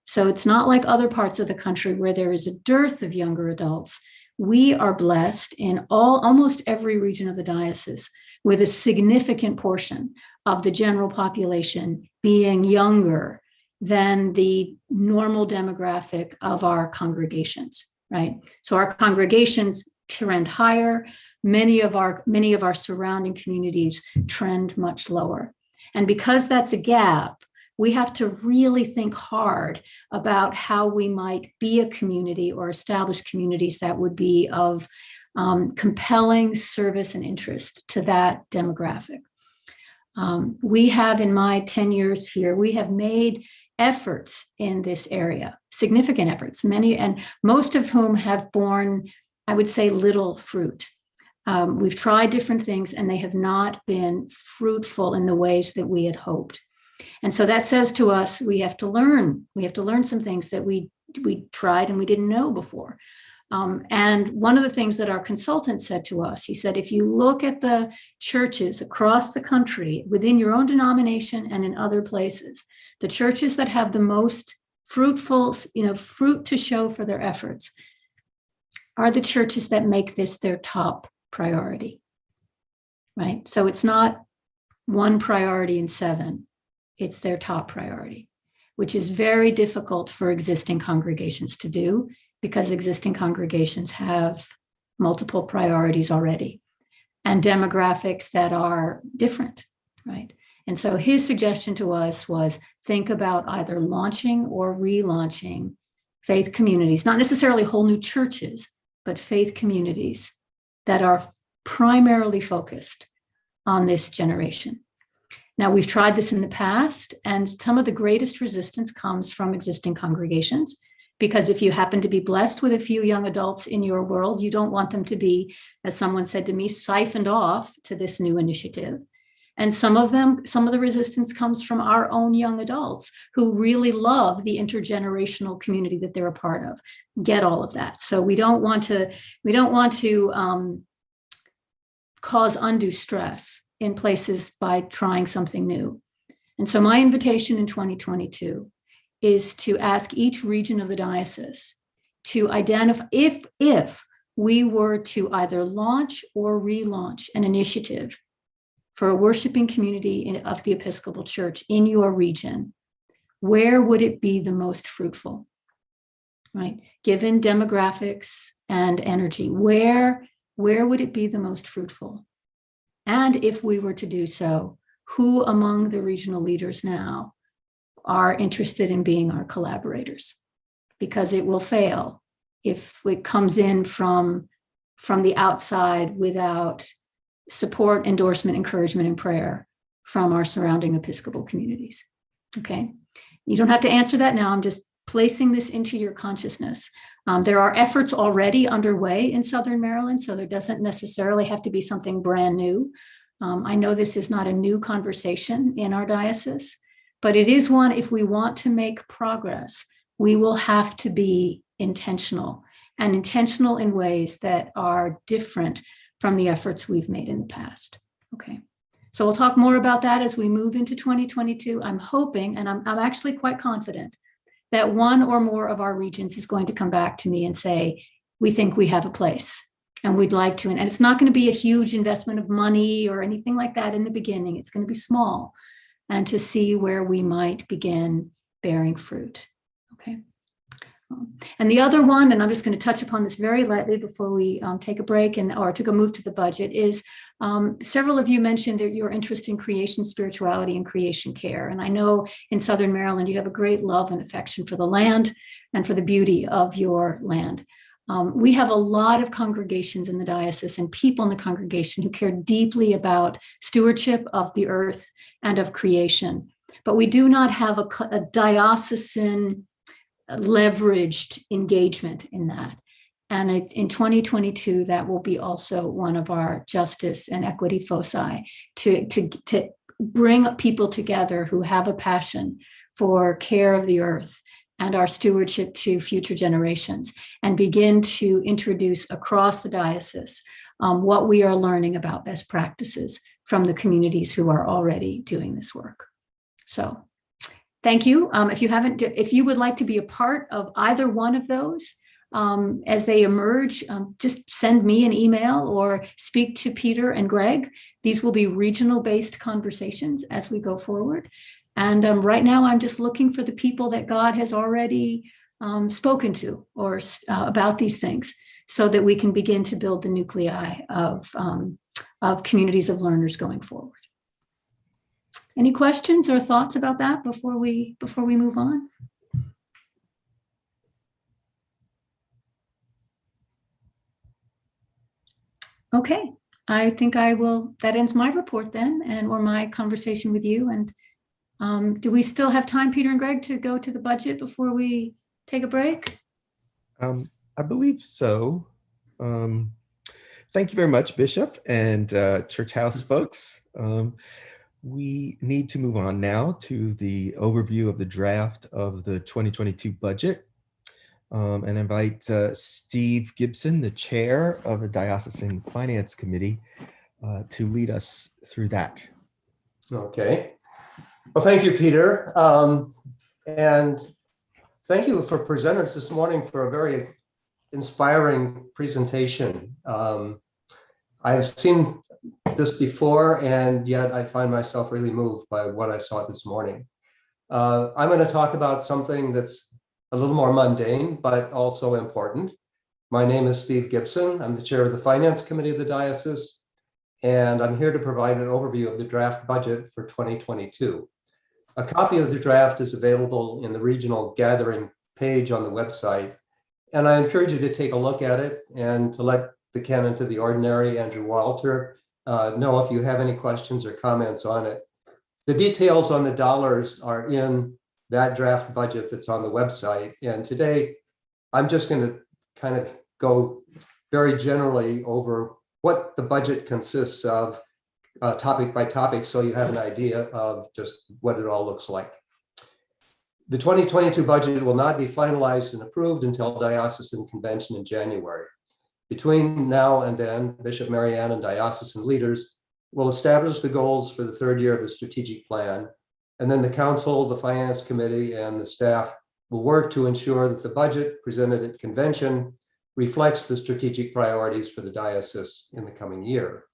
So it's not like other parts of the country where there is a dearth of younger adults. We are blessed in almost every region of the diocese with a significant portion of the general population being younger than the normal demographic of our congregations, right? So our congregations trend higher. Many of our surrounding communities trend much lower. And because that's a gap, we have to really think hard about how we might be a community or establish communities that would be of compelling service and interest to that demographic. We have, in my 10 years here, we have made efforts in this area, significant efforts, many and most of whom have borne, I would say, little fruit. We've tried different things and they have not been fruitful in the ways that we had hoped. And so that says to us, we have to learn some things that we tried and we didn't know before. And one of the things that our consultant said to us, he said, if you look at the churches across the country, within your own denomination and in other places, the churches that have the most fruitful, fruit to show for their efforts are the churches that make this their top priority, right? So it's not one priority in 7. It's their top priority, which is very difficult for existing congregations to do because existing congregations have multiple priorities already and demographics that are different, right? And so his suggestion to us was think about either launching or relaunching faith communities, not necessarily whole new churches, but faith communities that are primarily focused on this generation. Now, we've tried this in the past, and some of the greatest resistance comes from existing congregations, because if you happen to be blessed with a few young adults in your world, you don't want them to be, as someone said to me, siphoned off to this new initiative. And some of the resistance comes from our own young adults who really love the intergenerational community that they're a part of, get all of that. So we don't want to cause undue stress in places by trying something new. And so my invitation in 2022 is to ask each region of the diocese to identify if we were to either launch or relaunch an initiative for a worshiping community of the Episcopal Church in your region, where would it be the most fruitful, right? Given demographics and energy, where would it be the most fruitful? And if we were to do so, who among the regional leaders now are interested in being our collaborators? Because it will fail if it comes in from the outside without support, endorsement, encouragement, and prayer from our surrounding Episcopal communities. Okay, you don't have to answer that now. I'm just placing this into your consciousness. There are efforts already underway in Southern Maryland, so there doesn't necessarily have to be something brand new. I know this is not a new conversation in our diocese, but it is one. If we want to make progress, we will have to be intentional, and intentional in ways that are different from the efforts we've made in the past. Okay, so we'll talk more about that as we move into 2022. I'm hoping, and I'm actually quite confident, that one or more of our regions is going to come back to me and say, we think we have a place and we'd like to. And it's not going to be a huge investment of money or anything like that in the beginning. It's going to be small, and to see where we might begin bearing fruit. Okay. And the other one, and I'm just going to touch upon this very lightly before we take a break or to go move to the budget, is several of you mentioned your interest in creation spirituality and creation care. And I know in Southern Maryland, you have a great love and affection for the land and for the beauty of your land. We have a lot of congregations in the diocese and people in the congregation who care deeply about stewardship of the earth and of creation. But we do not have a diocesan leveraged engagement in that. And in 2022, that will be also one of our justice and equity foci, to bring people together who have a passion for care of the earth and our stewardship to future generations, and begin to introduce across the diocese what we are learning about best practices from the communities who are already doing this work. So thank you. If you would like to be a part of either one of those as they emerge, just send me an email or speak to Peter and Greg. These will be regional-based conversations as we go forward. And right now, I'm just looking for the people that God has already spoken to or about these things, so that we can begin to build the nuclei of communities of learners going forward. Any questions or thoughts about that before we move on? Okay, I think that ends my report then, or my conversation with you. And do we still have time, Peter and Greg, to go to the budget before we take a break? I believe so. Thank you very much, Bishop and Church House folks. We need to move on now to the overview of the draft of the 2022 budget, and invite Steve Gibson, the chair of the Diocesan Finance Committee, to lead us through that. Okay. Well, thank you, Peter. And thank you for presenters this morning for a very inspiring presentation. I've seen this before, and yet I find myself really moved by what I saw this morning. I'm going to talk about something that's a little more mundane, but also important. My name is Steve Gibson. I'm the chair of the Finance Committee of the Diocese, and I'm here to provide an overview of the draft budget for 2022. A copy of the draft is available in the regional gathering page on the website, and I encourage you to take a look at it and to let the canon to the ordinary, Andrew Walter, know if you have any questions or comments on it. The details on the dollars are in that draft budget that's on the website. And today, I'm just going to kind of go very generally over what the budget consists of, topic by topic, so you have an idea of just what it all looks like. The 2022 budget will not be finalized and approved until diocesan convention in January. Between now and then, Bishop Marianne and diocesan leaders will establish the goals for the third year of the strategic plan, and then the council, the finance committee, and the staff will work to ensure that the budget presented at convention reflects the strategic priorities for the diocese in the coming year.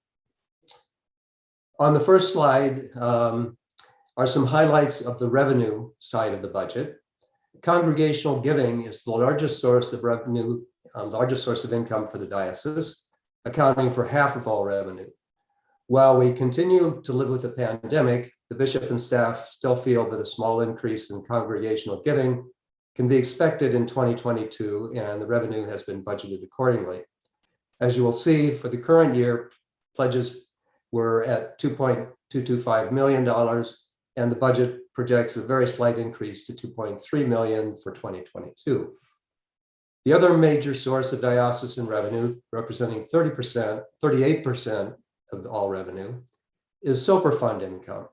On the first slide are some highlights of the revenue side of the budget. Congregational giving is the largest source of revenue, largest source of income for the diocese, accounting for half of all revenue. While we continue to live with the pandemic, the bishop and staff still feel that a small increase in congregational giving can be expected in 2022, and the revenue has been budgeted accordingly. As you will see, for the current year, pledges were at $2.225 million, and the budget projects a very slight increase to $2.3 million for 2022. The other major source of diocesan revenue, representing 38% of all revenue, is SOPR fund income.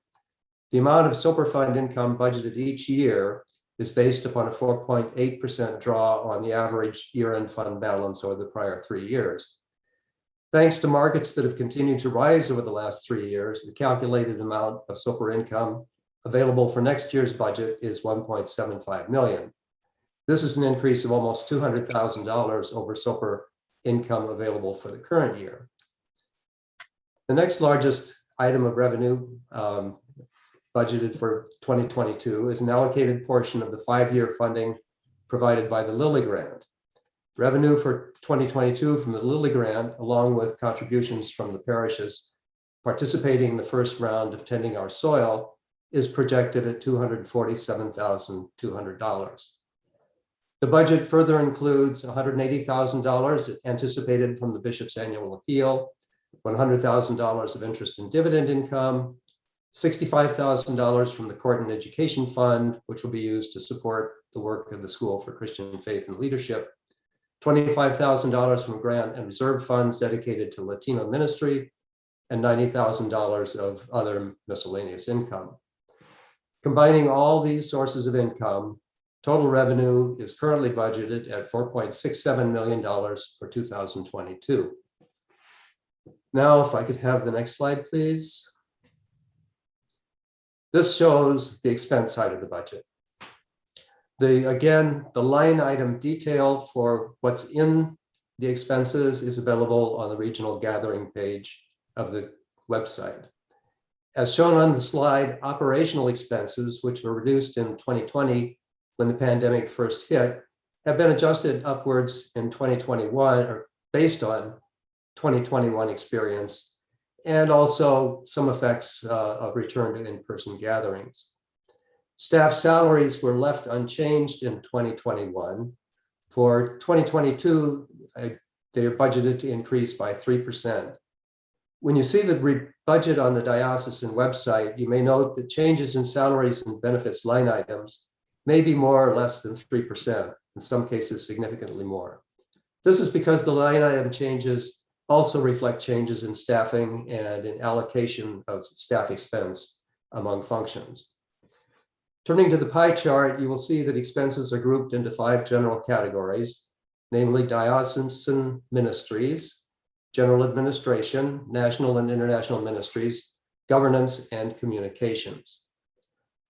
The amount of SOPR fund income budgeted each year is based upon a 4.8% draw on the average year-end fund balance over the prior 3 years. Thanks to markets that have continued to rise over the last 3 years, the calculated amount of SOPR income available for next year's budget is $1.75 million. This is an increase of almost $200,000 over SOPR income available for the current year. The next largest item of revenue budgeted for 2022 is an allocated portion of the 5-year funding provided by the Lilly Grant. Revenue for 2022 from the Lilly Grant, along with contributions from the parishes participating in the first round of Tending Our Soil, is projected at $247,200. The budget further includes $180,000 anticipated from the bishop's annual appeal, $100,000 of interest and dividend income, $65,000 from the Court and Education Fund, which will be used to support the work of the School for Christian Faith and Leadership, $25,000 from grant and reserve funds dedicated to Latino ministry, and $90,000 of other miscellaneous income. Combining all these sources of income, total revenue is currently budgeted at $4.67 million for 2022. Now, if I could have the next slide, please. This shows the expense side of the budget. Again, the line item detail for what's in the expenses is available on the regional gathering page of the website. As shown on the slide, operational expenses, which were reduced in 2020 when the pandemic first hit, have been adjusted upwards in 2021 or based on 2021 experience, and also some effects of return to in-person gatherings. Staff salaries were left unchanged in 2021. For 2022, they are budgeted to increase by 3%. When you see the budget on the diocesan website, you may note that changes in salaries and benefits line items may be more or less than 3%, in some cases significantly more. This is because the line item changes also reflect changes in staffing and in allocation of staff expense among functions. Turning to the pie chart, you will see that expenses are grouped into 5 general categories, namely Diocesan Ministries, General Administration, National and International Ministries, Governance, and Communications.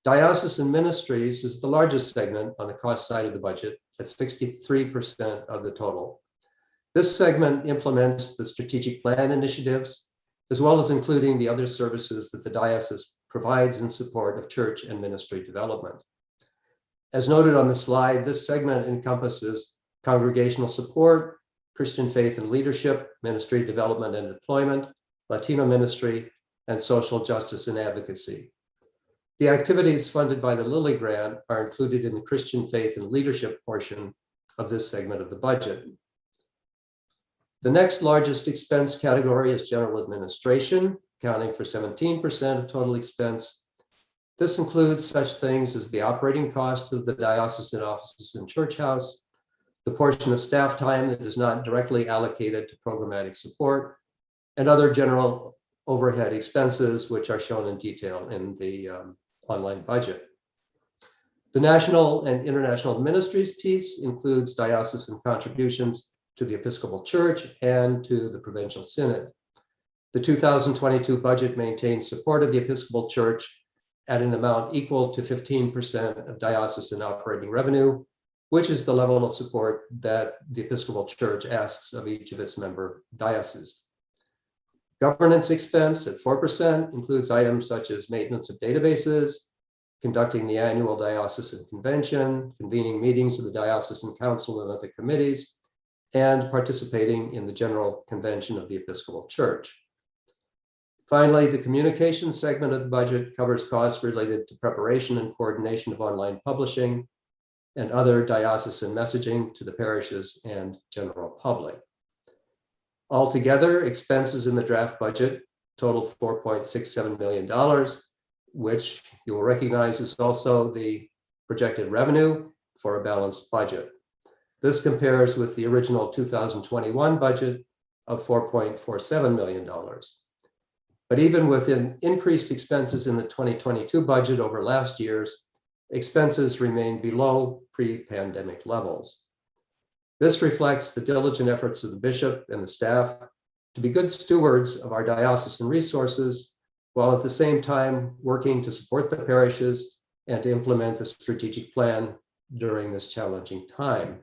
Diocesan Ministries is the largest segment on the cost side of the budget at 63% of the total. This segment implements the strategic plan initiatives, as well as including the other services that the diocese provides in support of church and ministry development. As noted on the slide, this segment encompasses congregational support, Christian faith and leadership, ministry development and deployment, Latino ministry, and social justice and advocacy. The activities funded by the Lilly Grant are included in the Christian faith and leadership portion of this segment of the budget. The next largest expense category is general administration, accounting for 17% of total expense. This includes such things as the operating cost of the diocesan offices and church house, the portion of staff time that is not directly allocated to programmatic support, and other general overhead expenses, which are shown in detail in the online budget. The national and international ministries piece includes diocesan contributions to the Episcopal Church and to the Provincial Synod. The 2022 budget maintains support of the Episcopal Church at an amount equal to 15% of diocesan operating revenue, which is the level of support that the Episcopal Church asks of each of its member dioceses. Governance expense at 4% includes items such as maintenance of databases, conducting the annual diocesan convention, convening meetings of the diocesan council and other committees, and participating in the general convention of the Episcopal Church. Finally, the communications segment of the budget covers costs related to preparation and coordination of online publishing and other diocesan messaging to the parishes and general public. Altogether, expenses in the draft budget total $4.67 million, which you will recognize is also the projected revenue for a balanced budget. This compares with the original 2021 budget of $4.47 million. But even with increased expenses in the 2022 budget over last year's, expenses remain below pre-pandemic levels. This reflects the diligent efforts of the bishop and the staff to be good stewards of our diocesan resources, while at the same time working to support the parishes and to implement the strategic plan during this challenging time.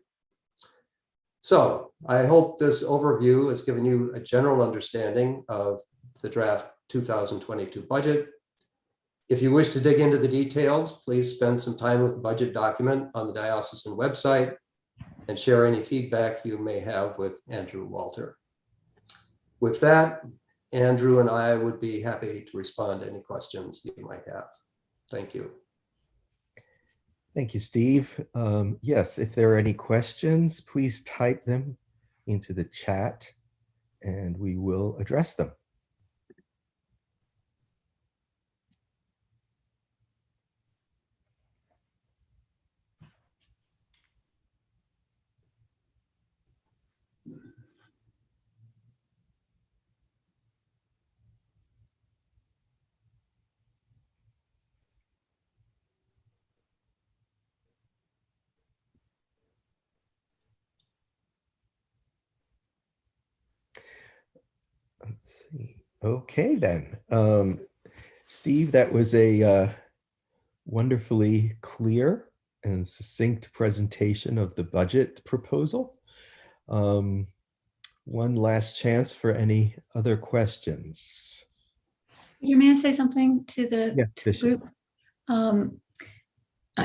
So I hope this overview has given you a general understanding of the draft 2022 budget. If you wish to dig into the details, please spend some time with the budget document on the diocesan website and share any feedback you may have with Andrew Walter. With that, Andrew and I would be happy to respond to any questions you might have. Thank you. Thank you, Steve. Yes, if there are any questions, please type them into the chat and we will address them. Let's see. Okay, then. Steve, that was a wonderfully clear and succinct presentation of the budget proposal. One last chance for any other questions. May I say something to the Bishop. group?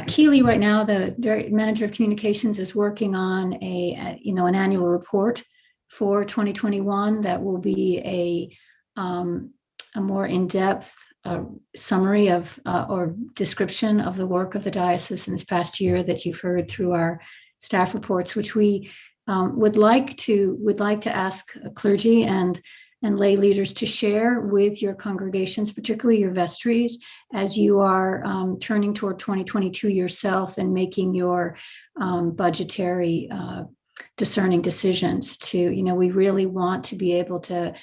Keely right now, the manager of communications, is working on an annual report for 2021 that will be a more in-depth summary of or description of the work of the diocese in this past year that you've heard through our staff reports, which we would like to ask clergy and lay leaders to share with your congregations, particularly your vestries, as you are turning toward 2022 yourself and making your budgetary discerning decisions. We really want to be able to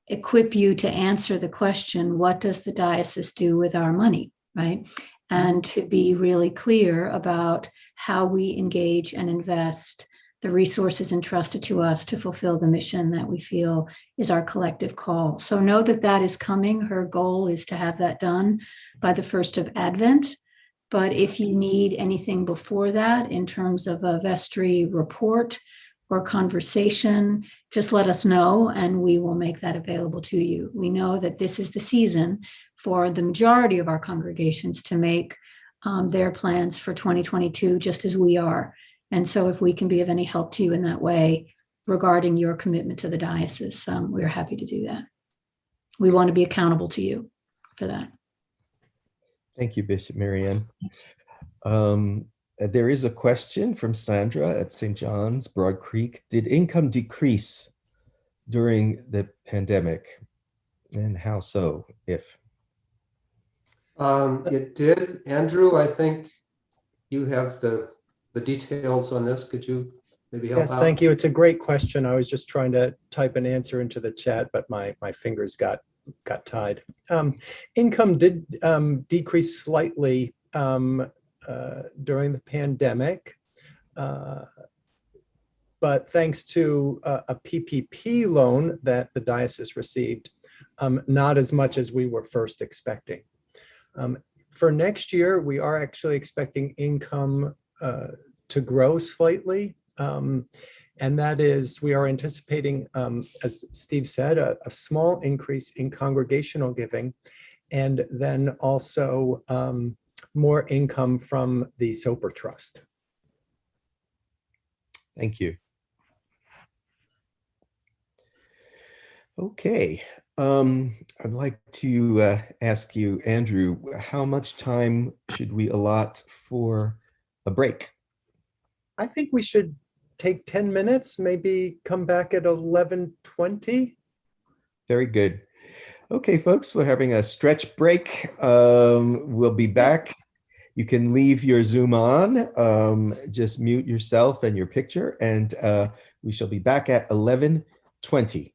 equip you to answer the question, what does the diocese do with our money, right? And to be really clear about how we engage and invest the resources entrusted to us to fulfill the mission that we feel is our collective call. So know that that is coming. Her goal is to have that done by the 1st of Advent. But if you need anything before that in terms of a vestry report or conversation, just let us know and we will make that available to you. We know that this is the season for the majority of our congregations to make their plans for 2022, just as we are. And so if we can be of any help to you in that way regarding your commitment to the diocese, we're happy to do that. We want to be accountable to you for that. Thank you, Bishop Marianne. There is a question from Sandra at St. John's, Broad Creek. Did income decrease during the pandemic? And how so, if? It did. Andrew, I think you have the details on this. Could you maybe help out? Yes, thank you. It's a great question. I was just trying to type an answer into the chat, but my fingers got tied. Income did decrease slightly during the pandemic, but thanks to a PPP loan that the diocese received, not as much as we were first expecting. For next year, we are actually expecting income to grow slightly. And that is, we are anticipating, as Steve said, a small increase in congregational giving, and then also more income from the Soper Trust. Thank you. Okay. I'd like to ask you, Andrew, how much time should we allot for a break? I think we should take 10 minutes, maybe come back at 11:20. Very good. Okay, folks, we're having a stretch break. We'll be back. You can leave your Zoom on, just mute yourself and your picture, and we shall be back at 11:20.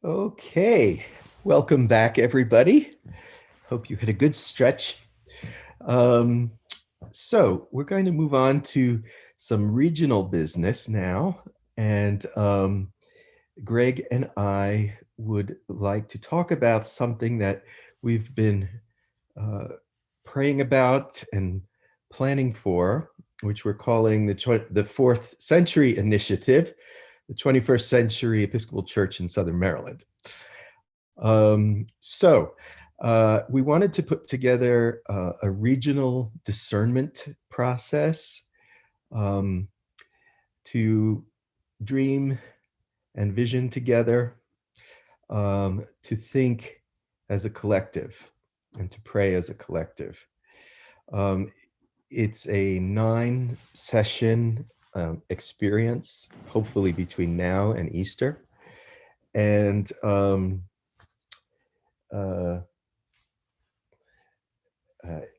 Okay, welcome back, everybody. Hope you had a good stretch. So we're going to move on to some regional business now. And Greg and I would like to talk about something that we've been praying about and planning for, which we're calling the Fourth Century Initiative, the 21st Century Episcopal Church in Southern Maryland. We wanted to put together a regional discernment process to dream and vision together, to think as a collective and to pray as a collective. It's a 9-session experience, hopefully between now and Easter. And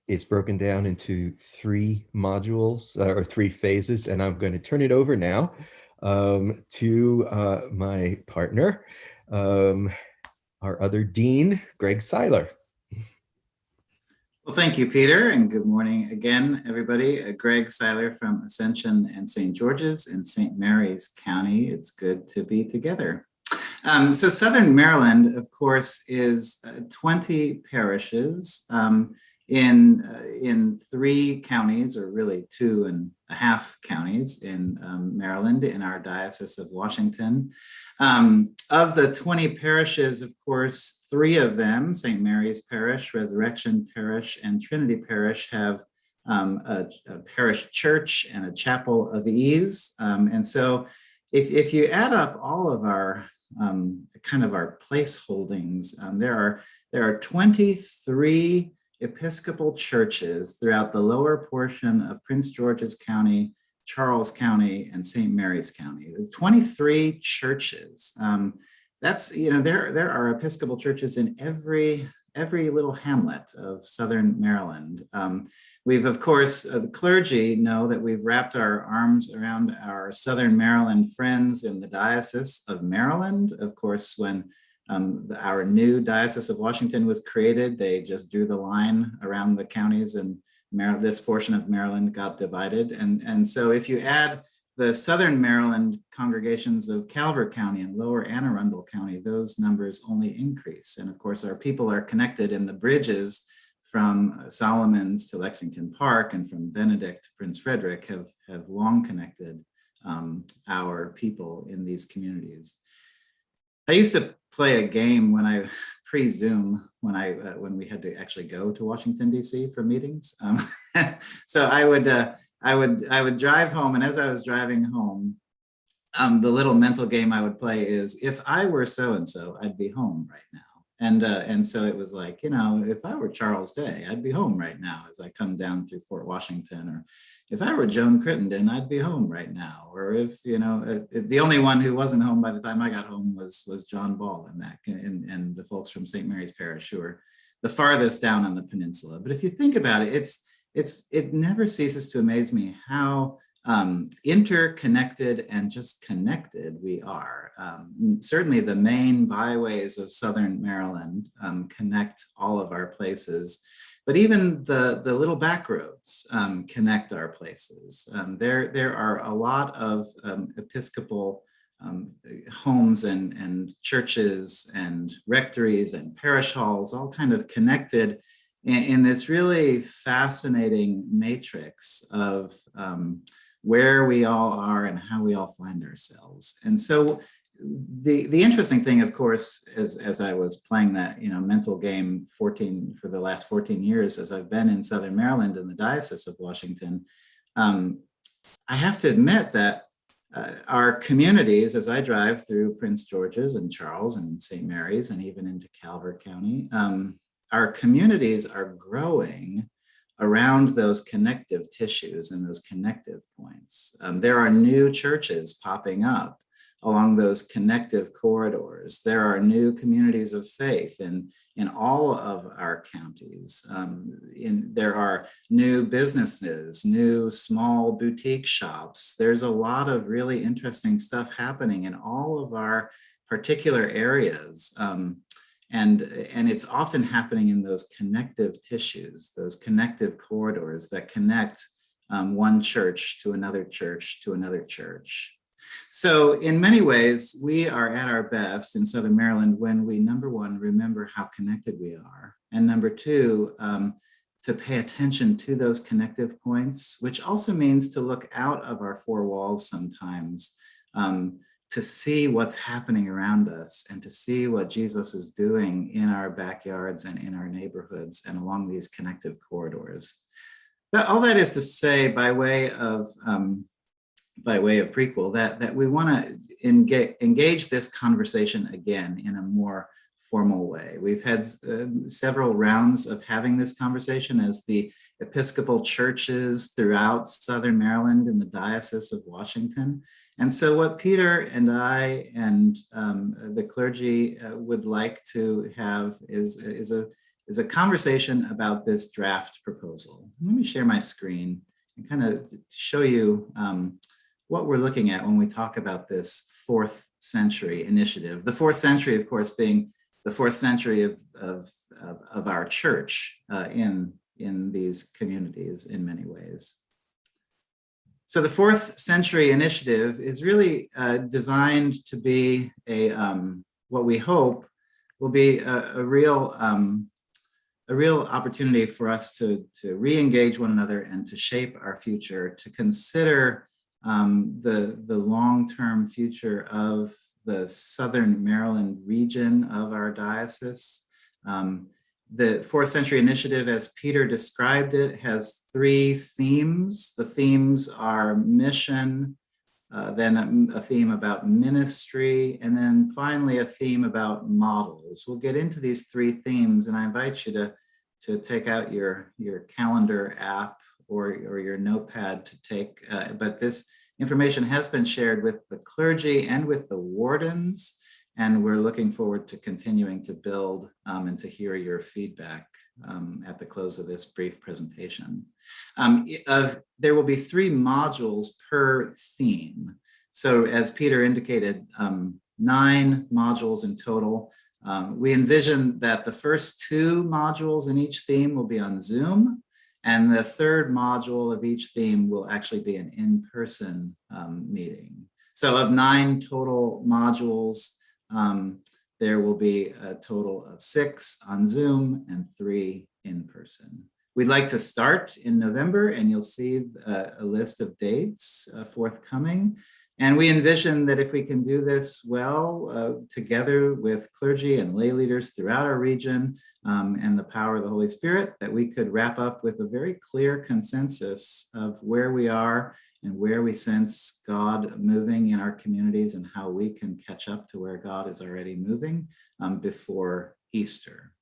it's broken down into 3 modules or 3 phases, and I'm going to turn it over now to my partner, our other dean, Greg Seiler. Well, thank you, Peter, and good morning again, everybody. Greg Seiler from Ascension and St. George's in St. Mary's County. It's good to be together. So Southern Maryland, of course, is 20 parishes in 3 counties, or really 2.5 counties in Maryland, in our Diocese of Washington. Of the 20 parishes, of course, 3 of them, St. Mary's Parish, Resurrection Parish, and Trinity Parish, have a parish church and a chapel of ease. And so if you add up all of our kind of our place holdings, there are 23 Episcopal churches throughout the lower portion of Prince George's County, Charles County, and St. Mary's County. 23 churches. That's, there are Episcopal churches in every little hamlet of Southern Maryland. We've, of course, the clergy know that we've wrapped our arms around our Southern Maryland friends in the Diocese of Maryland. Of course, when our new Diocese of Washington was created, they just drew the line around the counties, and this portion of Maryland got divided. And so if you add the Southern Maryland congregations of Calvert County and Lower Anne Arundel County, those numbers only increase. And of course, our people are connected in the bridges from Solomon's to Lexington Park, and from Benedict to Prince Frederick have long connected our people in these communities. I used to play a game when I pre-Zoom, when we had to actually go to Washington, D.C. for meetings. So I would drive home, and as I was driving home, the little mental game I would play is, if I were so-and-so, I'd be home right now. And so it was like, if I were Charles Day, I'd be home right now as I come down through Fort Washington. Or if I were Joan Crittenden, I'd be home right now. Or if, the only one who wasn't home by the time I got home was John Ball and the folks from St. Mary's Parish, who are the farthest down on the peninsula. But if you think about it, it never ceases to amaze me how interconnected and just connected we are. Certainly the main byways of Southern Maryland connect all of our places, but even the little back roads connect our places. There are a lot of Episcopal homes and churches and rectories and parish halls, all kind of connected in this really fascinating matrix of where we all are and how we all find ourselves. And so the interesting thing, of course, as I was playing that mental game for the last 14 years, as I've been in Southern Maryland in the Diocese of Washington, I have to admit that our communities, as I drive through Prince George's and Charles and St. Mary's and even into Calvert County, our communities are growing around those connective tissues and those connective points. There are new churches popping up along those connective corridors. There are new communities of faith in all of our counties. There are new businesses, new small boutique shops. There's a lot of really interesting stuff happening in all of our particular areas. And it's often happening in those connective tissues, those connective corridors that connect one church to another church to another church. So in many ways, we are at our best in Southern Maryland when we, number one, remember how connected we are. And number two, to pay attention to those connective points, which also means to look out of our four walls sometimes, to see what's happening around us and to see what Jesus is doing in our backyards and in our neighborhoods and along these connective corridors. But all that is to say, by way of prequel, that we want to engage this conversation again in a more formal way. We've had several rounds of having this conversation as the Episcopal churches throughout Southern Maryland in the Diocese of Washington. And so what Peter and I and the clergy would like to have is a conversation about this draft proposal. Let me share my screen and kind of show you what we're looking at when we talk about this 4th century initiative. The 4th century, of course, being the 4th century of our church in these communities in many ways. So the 4th century initiative is really designed to be what we hope will be a real opportunity for us to re-engage one another and to shape our future, to consider the long-term future of the Southern Maryland region of our diocese. The 4th century initiative, as Peter described it, has 3 themes. The themes are mission, then a theme about ministry, and then finally a theme about models. We'll get into these 3 themes, and I invite you to take out your calendar app or your notepad to take, but this information has been shared with the clergy and with the wardens, and we're looking forward to continuing to build and to hear your feedback at the close of this brief presentation. There will be 3 modules per theme. So as Peter indicated, 9 modules in total. We envision that the first 2 modules in each theme will be on Zoom, and the 3rd module of each theme will actually be an in-person meeting. So of 9 total modules, there will be a total of 6 on Zoom and 3 in person. We'd like to start in November, and you'll see a list of dates forthcoming. And we envision that if we can do this well together with clergy and lay leaders throughout our region and the power of the Holy Spirit, that we could wrap up with a very clear consensus of where we are and where we sense God moving in our communities and how we can catch up to where God is already moving before Easter.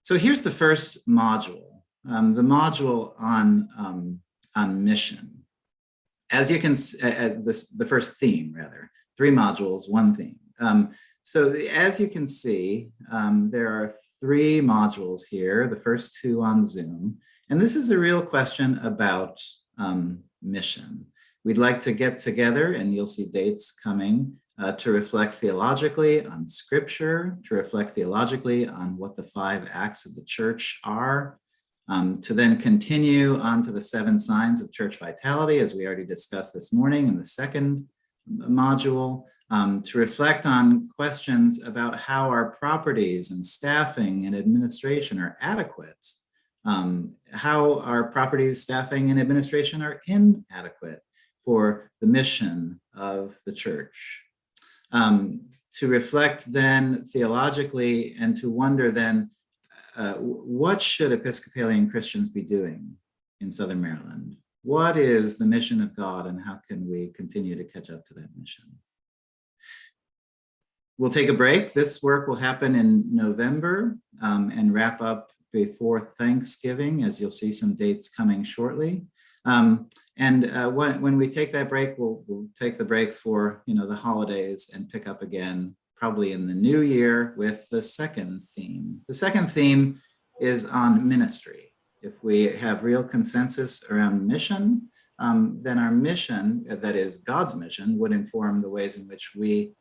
So here's the first module, the module on mission. As you can see, the first theme, rather, 3 modules, 1 theme. As you can see, there are 3 modules here, the first 2 on Zoom. And this is a real question about mission. We'd like to get together, and you'll see dates coming, to reflect theologically on Scripture, to reflect theologically on what the 5 acts of the church are, to then continue on to the 7 signs of church vitality, as we already discussed this morning in the 2nd module, to reflect on questions about how our properties and staffing and administration are adequate, how our properties, staffing, and administration are inadequate for the mission of the church. To reflect then theologically and to wonder then, what should Episcopalian Christians be doing in Southern Maryland? What is the mission of God, and how can we continue to catch up to that mission? We'll take a break. This work will happen in November and wrap up before Thanksgiving, as you'll see some dates coming shortly. When we take that break, we'll take the break for the holidays and pick up again probably in the new year with the 2nd theme. The 2nd theme is on ministry. If we have real consensus around mission, then our mission, that is God's mission, would inform the ways in which we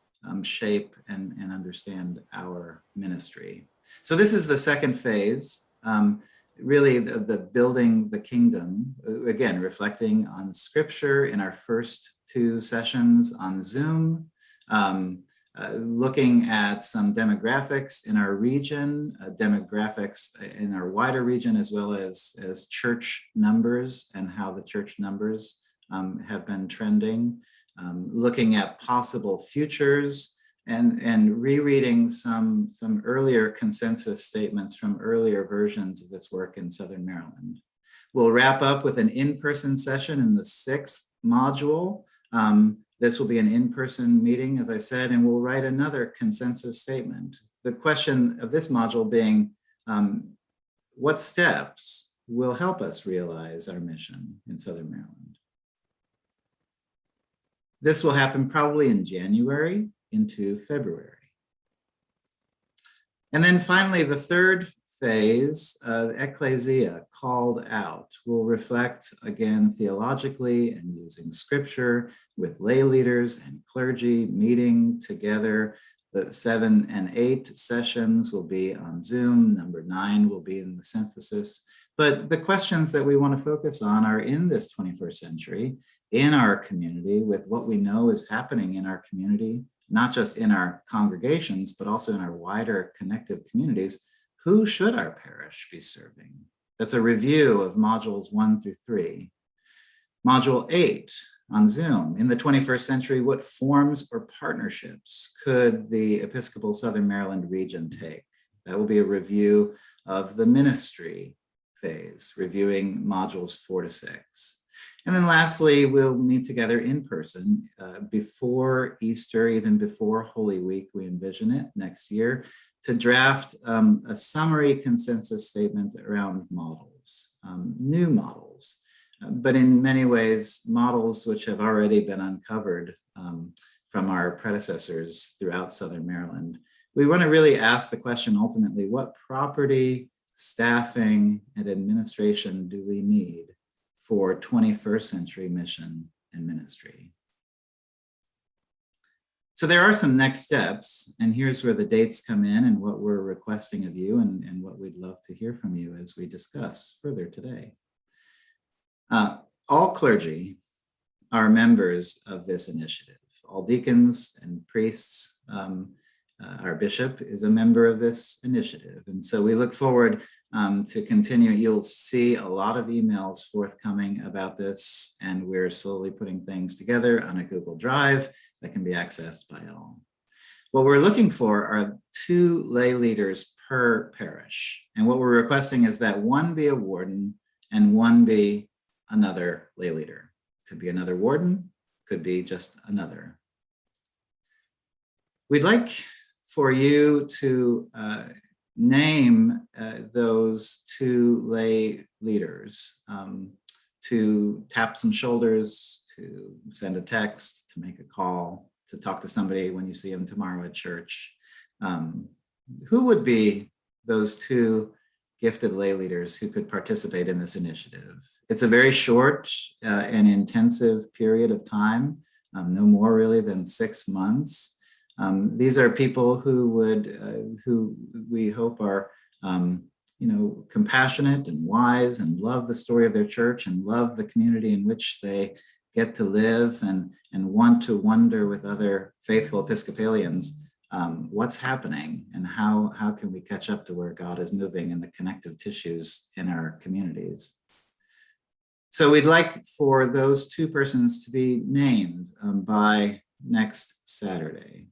shape and understand our ministry. So this is the second phase, really the building the kingdom, again, reflecting on scripture in our first 2 sessions on Zoom, looking at some demographics in our region, demographics in our wider region, as well as church numbers and how the church numbers have been trending, looking at possible futures, and rereading some earlier consensus statements from earlier versions of this work in Southern Maryland. We'll wrap up with an in-person session in the 6th module. This will be an in-person meeting, as I said, and we'll write another consensus statement. The question of this module being, what steps will help us realize our mission in Southern Maryland? This will happen probably in January into February. And then finally, the third phase, Ecclesia, called out, will reflect again theologically and using scripture with lay leaders and clergy meeting together. The 7 and 8 sessions will be on Zoom. Number 9 will be in the synthesis. But the questions that we want to focus on are in this 21st century, in our community, with what we know is happening in our community, not just in our congregations, but also in our wider connective communities. Who should our parish be serving? That's a review of modules 1 through 3. Module 8 on Zoom. In the 21st century, what forms or partnerships could the Episcopal Southern Maryland region take? That will be a review of the ministry phase, reviewing modules 4 to 6. And then lastly, we'll meet together in person before Easter, even before Holy Week, we envision it next year, to draft a summary consensus statement around models, new models, but in many ways, models which have already been uncovered from our predecessors throughout Southern Maryland. We want to really ask the question ultimately, what property, staffing, and administration do we need for 21st century mission and ministry? So there are some next steps, and here's where the dates come in and what we're requesting of you and what we'd love to hear from you as we discuss further today. All clergy are members of this initiative. All deacons and priests, our bishop is a member of this initiative. And so we look forward to continue. You'll see a lot of emails forthcoming about this, and we're slowly putting things together on a Google Drive that can be accessed by all. What we're looking for are 2 lay leaders per parish. And what we're requesting is that 1 be a warden and 1 be another lay leader. Could be another warden, could be just another. We'd like for you to name those 2 lay leaders, to tap some shoulders, to send a text, to make a call, to talk to somebody when you see them tomorrow at church. Who would be those 2 gifted lay leaders who could participate in this initiative? It's a very short and intensive period of time, no more really than 6 months. These are people who we hope are, compassionate and wise and love the story of their church and love the community in which they get to live and want to wonder with other faithful Episcopalians what's happening and how can we catch up to where God is moving in the connective tissues in our communities. So we'd like for those 2 persons to be named by next Saturday.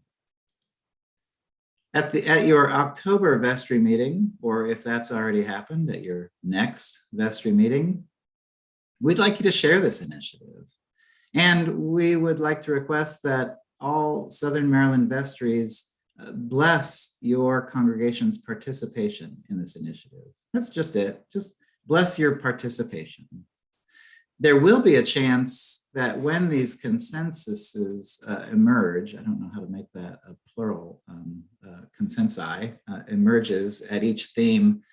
At your October vestry meeting, or if that's already happened, at your next vestry meeting, we'd like you to share this initiative. And we would like to request that all Southern Maryland vestries bless your congregation's participation in this initiative. That's just it. Just bless your participation. There will be a chance that when these consensuses emerge, I don't know how to make that a plural, consensi emerges at each theme,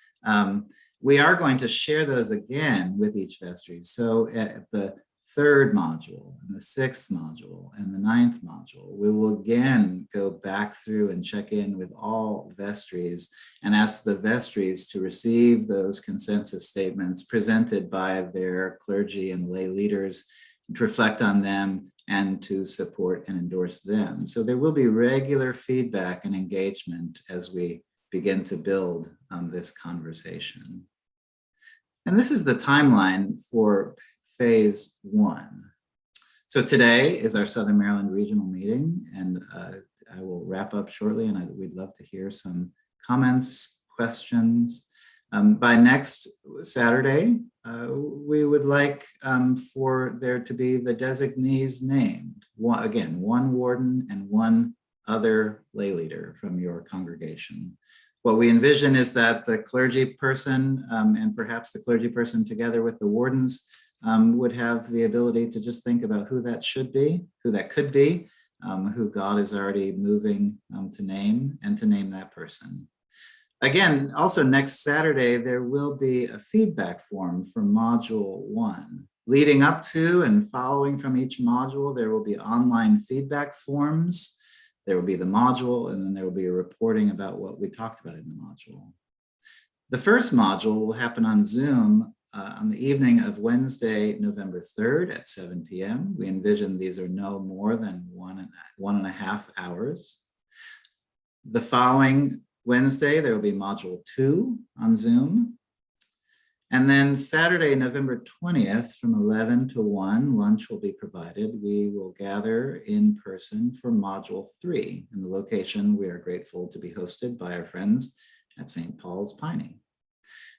we are going to share those again with each vestry. So at the third module and the sixth module and the ninth module, we will again go back through and check in with all vestries and ask the vestries to receive those consensus statements presented by their clergy and lay leaders, to reflect on them and to support and endorse them. So there will be regular feedback and engagement as we begin to build this conversation. And this is the timeline for phase one. So today is our Southern Maryland regional meeting, and I will wrap up shortly, and we'd love to hear some comments, questions. By next Saturday, we would like for there to be the designees named. One warden and one other lay leader from your congregation. What we envision is that the clergy person and perhaps the clergy person together with the wardens would have the ability to just think about who that should be, who that could be, who God is already moving to name, and to name that person. Again, also next Saturday, there will be a feedback form for module one. Leading up to and following from each module, there will be online feedback forms. There will be the module, and then there will be a reporting about what we talked about in the module. The first module will happen on Zoom on the evening of Wednesday, November 3rd at 7 p.m. We envision these are no more than one and a half hours. The following Wednesday, there will be module 2 on Zoom. And then Saturday, November 20th from 11 to 1, lunch will be provided. We will gather in person for module 3 in the location we are grateful to be hosted by our friends at St. Paul's Piney.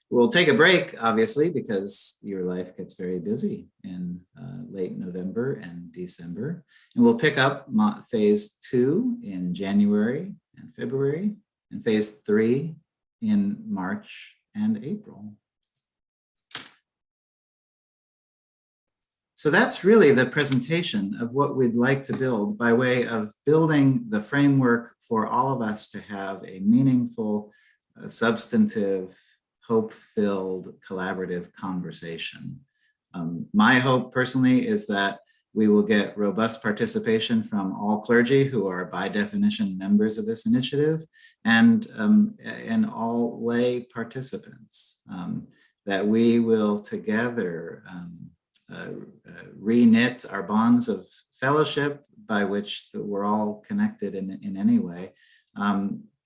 We'll take a break, obviously, because your life gets very busy in late November and December. And we'll pick up phase 2 in January and February, and phase 3 in March and April. So that's really the presentation of what we'd like to build by way of building the framework for all of us to have a meaningful, substantive, hope-filled, collaborative conversation. My hope personally is that we will get robust participation from all clergy who are by definition members of this initiative, and all lay participants, that we will together re-knit our bonds of fellowship by which we're all connected in any way.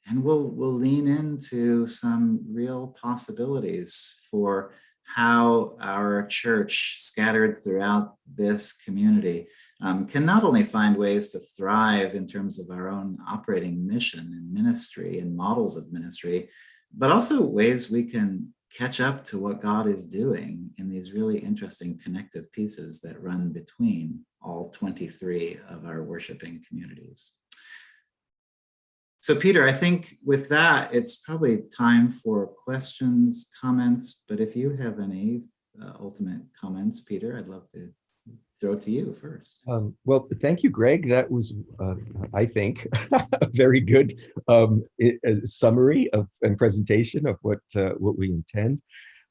And we'll lean into some real possibilities for how our church, scattered throughout this community, can not only find ways to thrive in terms of our own operating mission and ministry and models of ministry, but also ways we can catch up to what God is doing in these really interesting connective pieces that run between all 23 of our worshiping communities. So Peter, I think with that, it's probably time for questions, comments, but if you have any ultimate comments, Peter, I'd love to throw it to you first. Well, thank you, Greg. That was, I think, a very good summary and presentation of what we intend.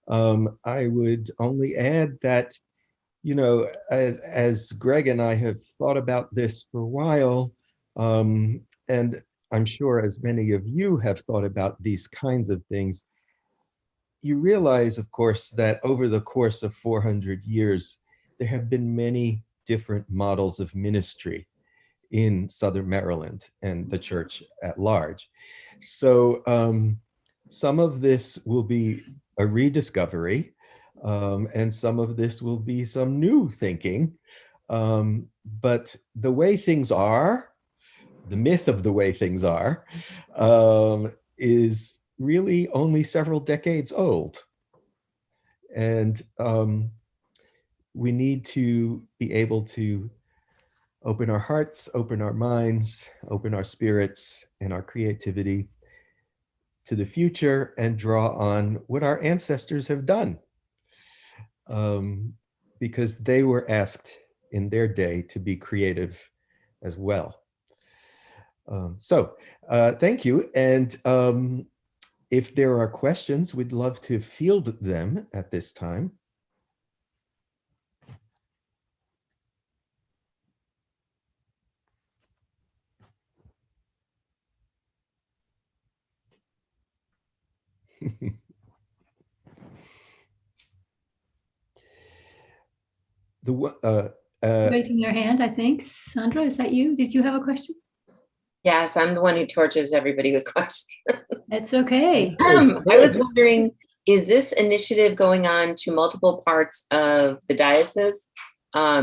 I would only add that, you know, as Greg and I have thought about this for a while, and I'm sure as many of you have thought about these kinds of things, you realize, of course, that over the course of 400 years, there have been many different models of ministry in Southern Maryland and the church at large. So some of this will be a rediscovery, and some of this will be some new thinking. But the way things are, the myth of the way things are, is really only several decades old. And we need to be able to open our hearts, open our minds, open our spirits and our creativity to the future and draw on what our ancestors have done. Because they were asked in their day to be creative as well. So thank you. And if there are questions, we'd love to field them at this time. Raising their hand, I think. Sandra, is that you? Did you have a question? Yes, I'm the one who tortures everybody with questions. That's okay. I was wondering, is this initiative going on to multiple parts of the diocese,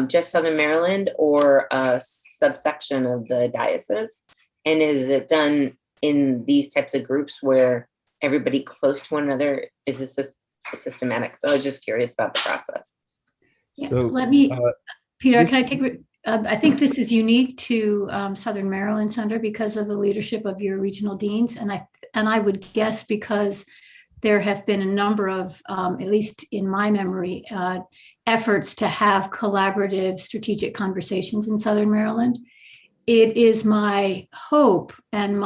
just Southern Maryland, or a subsection of the diocese? And is it done in these types of groups where everybody close to one another? Is this systematic? So I was just curious about the process. Yeah, so let me, Peter, can I take, I think this is unique to Southern Maryland, Sandra, because of the leadership of your regional deans. And I would guess because there have been a number of, at least in my memory, efforts to have collaborative strategic conversations in Southern Maryland. It is my hope and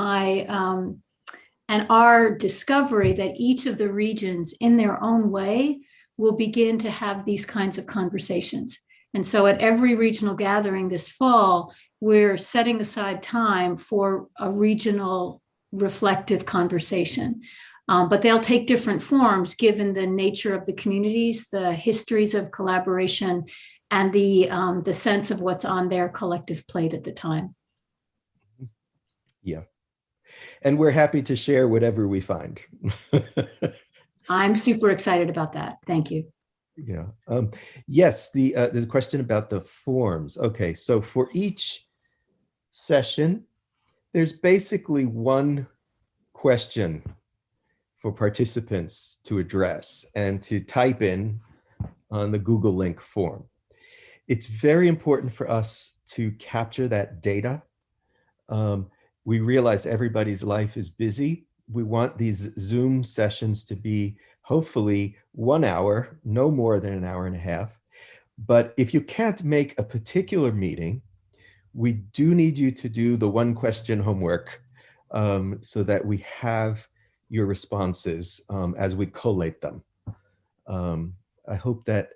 and our discovery that each of the regions in their own way will begin to have these kinds of conversations. And so at every regional gathering this fall, we're setting aside time for a regional reflective conversation. But they'll take different forms given the nature of the communities, the histories of collaboration, and the sense of what's on their collective plate at the time. Yeah. And we're happy to share whatever we find. I'm super excited about that. Thank you. Yeah. Yes, there's a question about the forms. Okay, so for each session, there's basically one question for participants to address and to type in on the Google link form. It's very important for us to capture that data. We realize everybody's life is busy. We want these Zoom sessions to be hopefully 1 hour, no more than an hour and a half. But if you can't make a particular meeting, we do need you to do the one question homework so that we have your responses as we collate them. I hope that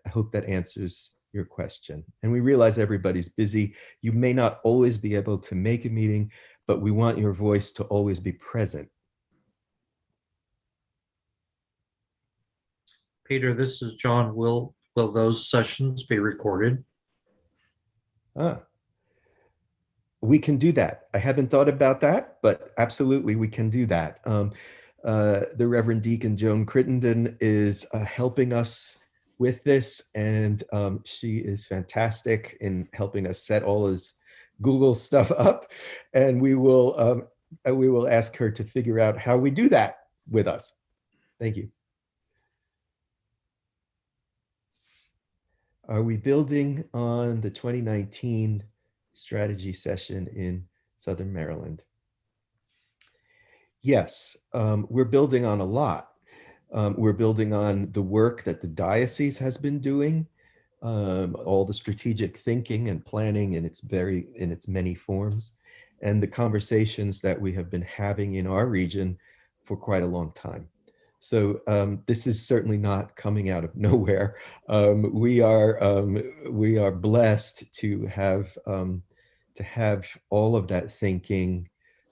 answers your question. And we realize everybody's busy. You may not always be able to make a meeting, but we want your voice to always be present. Peter, this is John. Will those sessions be recorded? We can do that. I haven't thought about that, but absolutely we can do that. The Reverend Deacon Joan Crittenden is helping us with this, and she is fantastic in helping us set all this Google stuff up, and we will ask her to figure out how we do that with us. Thank you. Are we building on the 2019 strategy session in Southern Maryland? Yes, we're building on a lot. We're building on the work that the diocese has been doing, all the strategic thinking and planning in its many forms, and the conversations that we have been having in our region for quite a long time. So this is certainly not coming out of nowhere. We are blessed to have all of that thinking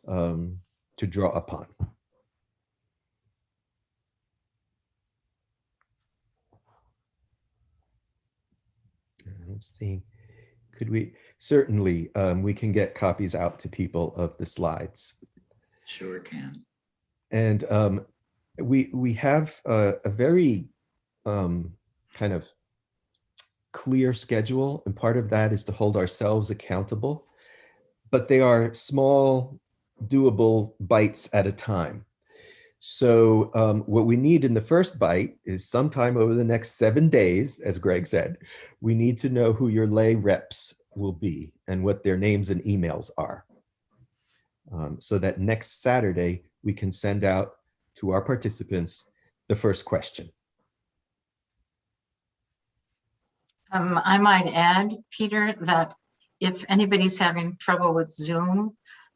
to draw upon. Let's see. Could we certainly we can get copies out to people of the slides. Sure can. And we have a very kind of clear schedule, and part of that is to hold ourselves accountable, but they are small, doable bites at a time. So what we need in the first bite is sometime over the next 7 days, as Greg said, we need to know who your lay reps will be and what their names and emails are. So that next Saturday, we can send out to our participants the first question. I might add, Peter, that if anybody's having trouble with Zoom,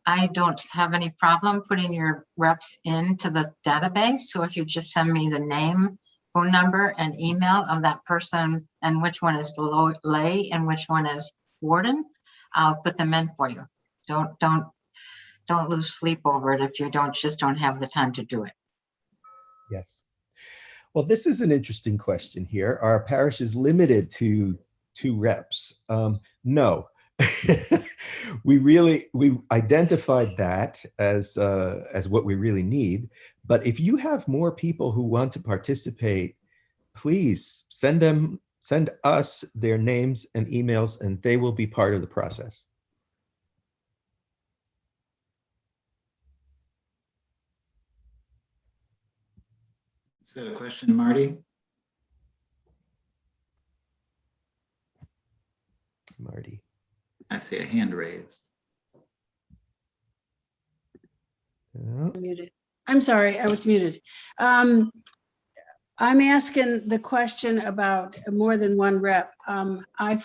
I don't have any problem putting your reps into the database. So if you just send me the name, phone number, and email of that person and which one is lay and which one is warden, I'll put them in for you. Don't lose sleep over it if you don't have the time to do it. Yes. Well, this is an interesting question here. Our parish is limited to 2 reps. No. we identified that as what we really need. But if you have more people who want to participate, please send us their names and emails, and they will be part of the process. Is that a question, Marty? Marty. I see a hand raised. Muted. I'm sorry, I was muted. I'm asking the question about more than 1 rep. I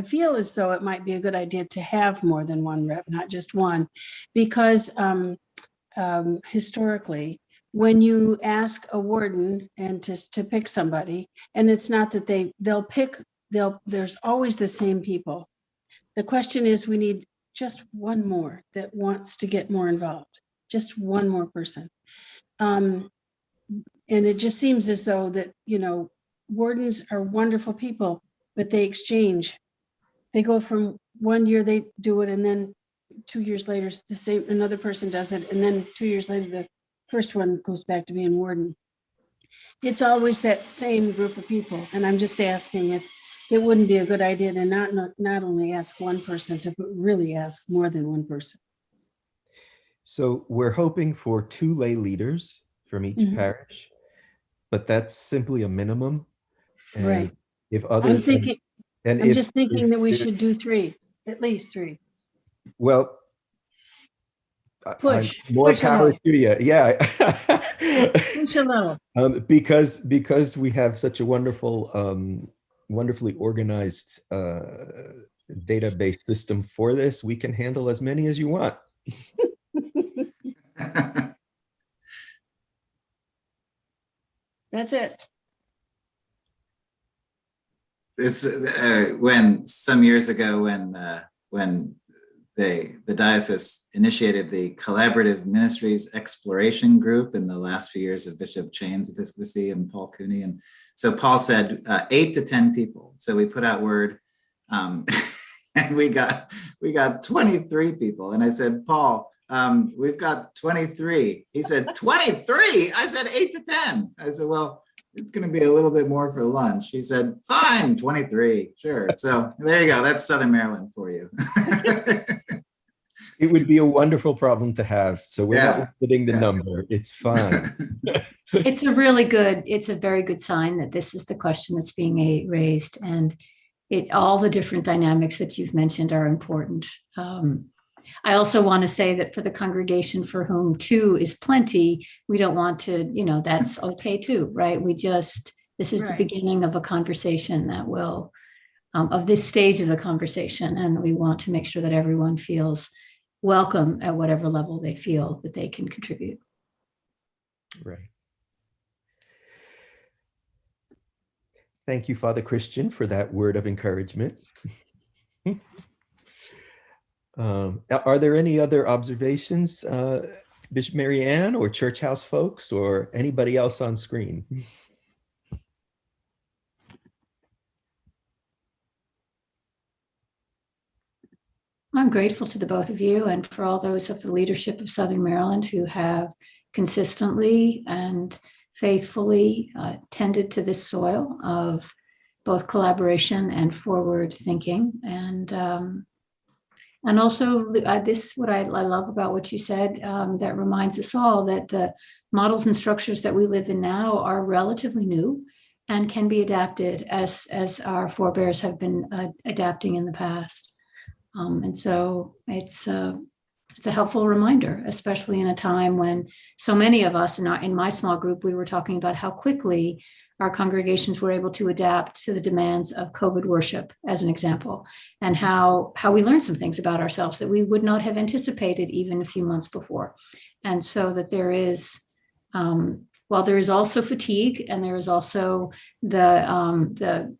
feel as though it might be a good idea to have more than 1 rep, not just 1, because historically, when you ask a warden and to pick somebody, and it's not that there's always the same people. The question is, we need just 1 more that wants to get more involved, just 1 more person. And it just seems as though that, wardens are wonderful people, but they exchange. They go from 1 year, they do it, and then 2 years later, another person does it, and then 2 years later, the first one goes back to being warden. It's always that same group of people, and I'm just asking if it wouldn't be a good idea to not only ask 1 person, to really ask more than 1 person. So we're hoping for 2 lay leaders from each parish, but that's simply a minimum. And right. If others, I'm just thinking that we should do 3, at least 3. Well, push more power to you. Yeah. Push a little. Because we have such a wonderful, wonderfully organized database system for this, we can handle as many as you want. That's it. It's when some years ago when the diocese initiated the Collaborative Ministries Exploration Group in the last few years of Bishop Chain's episcopacy and Paul Cooney, and so Paul said 8 to 10 people. So we put out word, and we got 23 people. And I said, Paul, we've got 23. He said, 23? I said 8 to 10. I said, well, it's going to be a little bit more for lunch. He said, fine, 23, sure. So there you go. That's Southern Maryland for you. It would be a wonderful problem to have. So we're not limiting the number. It's fine. It's a very good sign that this is the question that's being raised, and all the different dynamics that you've mentioned are important. I also want to say that for the congregation for whom 2 is plenty, we don't want to, that's okay too, right? This is the beginning of a conversation that will, of this stage of the conversation. And we want to make sure that everyone feels welcome at whatever level they feel that they can contribute. Right. Thank you, Father Christian, for that word of encouragement. Are there any other observations, Bishop Mary Ann or Church House folks or anybody else on screen? I'm grateful to the both of you and for all those of the leadership of Southern Maryland who have consistently and faithfully tended to this soil of both collaboration and forward thinking. And also what I love about what you said, that reminds us all that the models and structures that we live in now are relatively new and can be adapted as our forebears have been adapting in the past. And so it's a helpful reminder, especially in a time when so many of us in my small group, we were talking about how quickly our congregations were able to adapt to the demands of COVID worship, as an example, and how we learned some things about ourselves that we would not have anticipated even a few months before. And so that there is, while there is also fatigue, and there is also the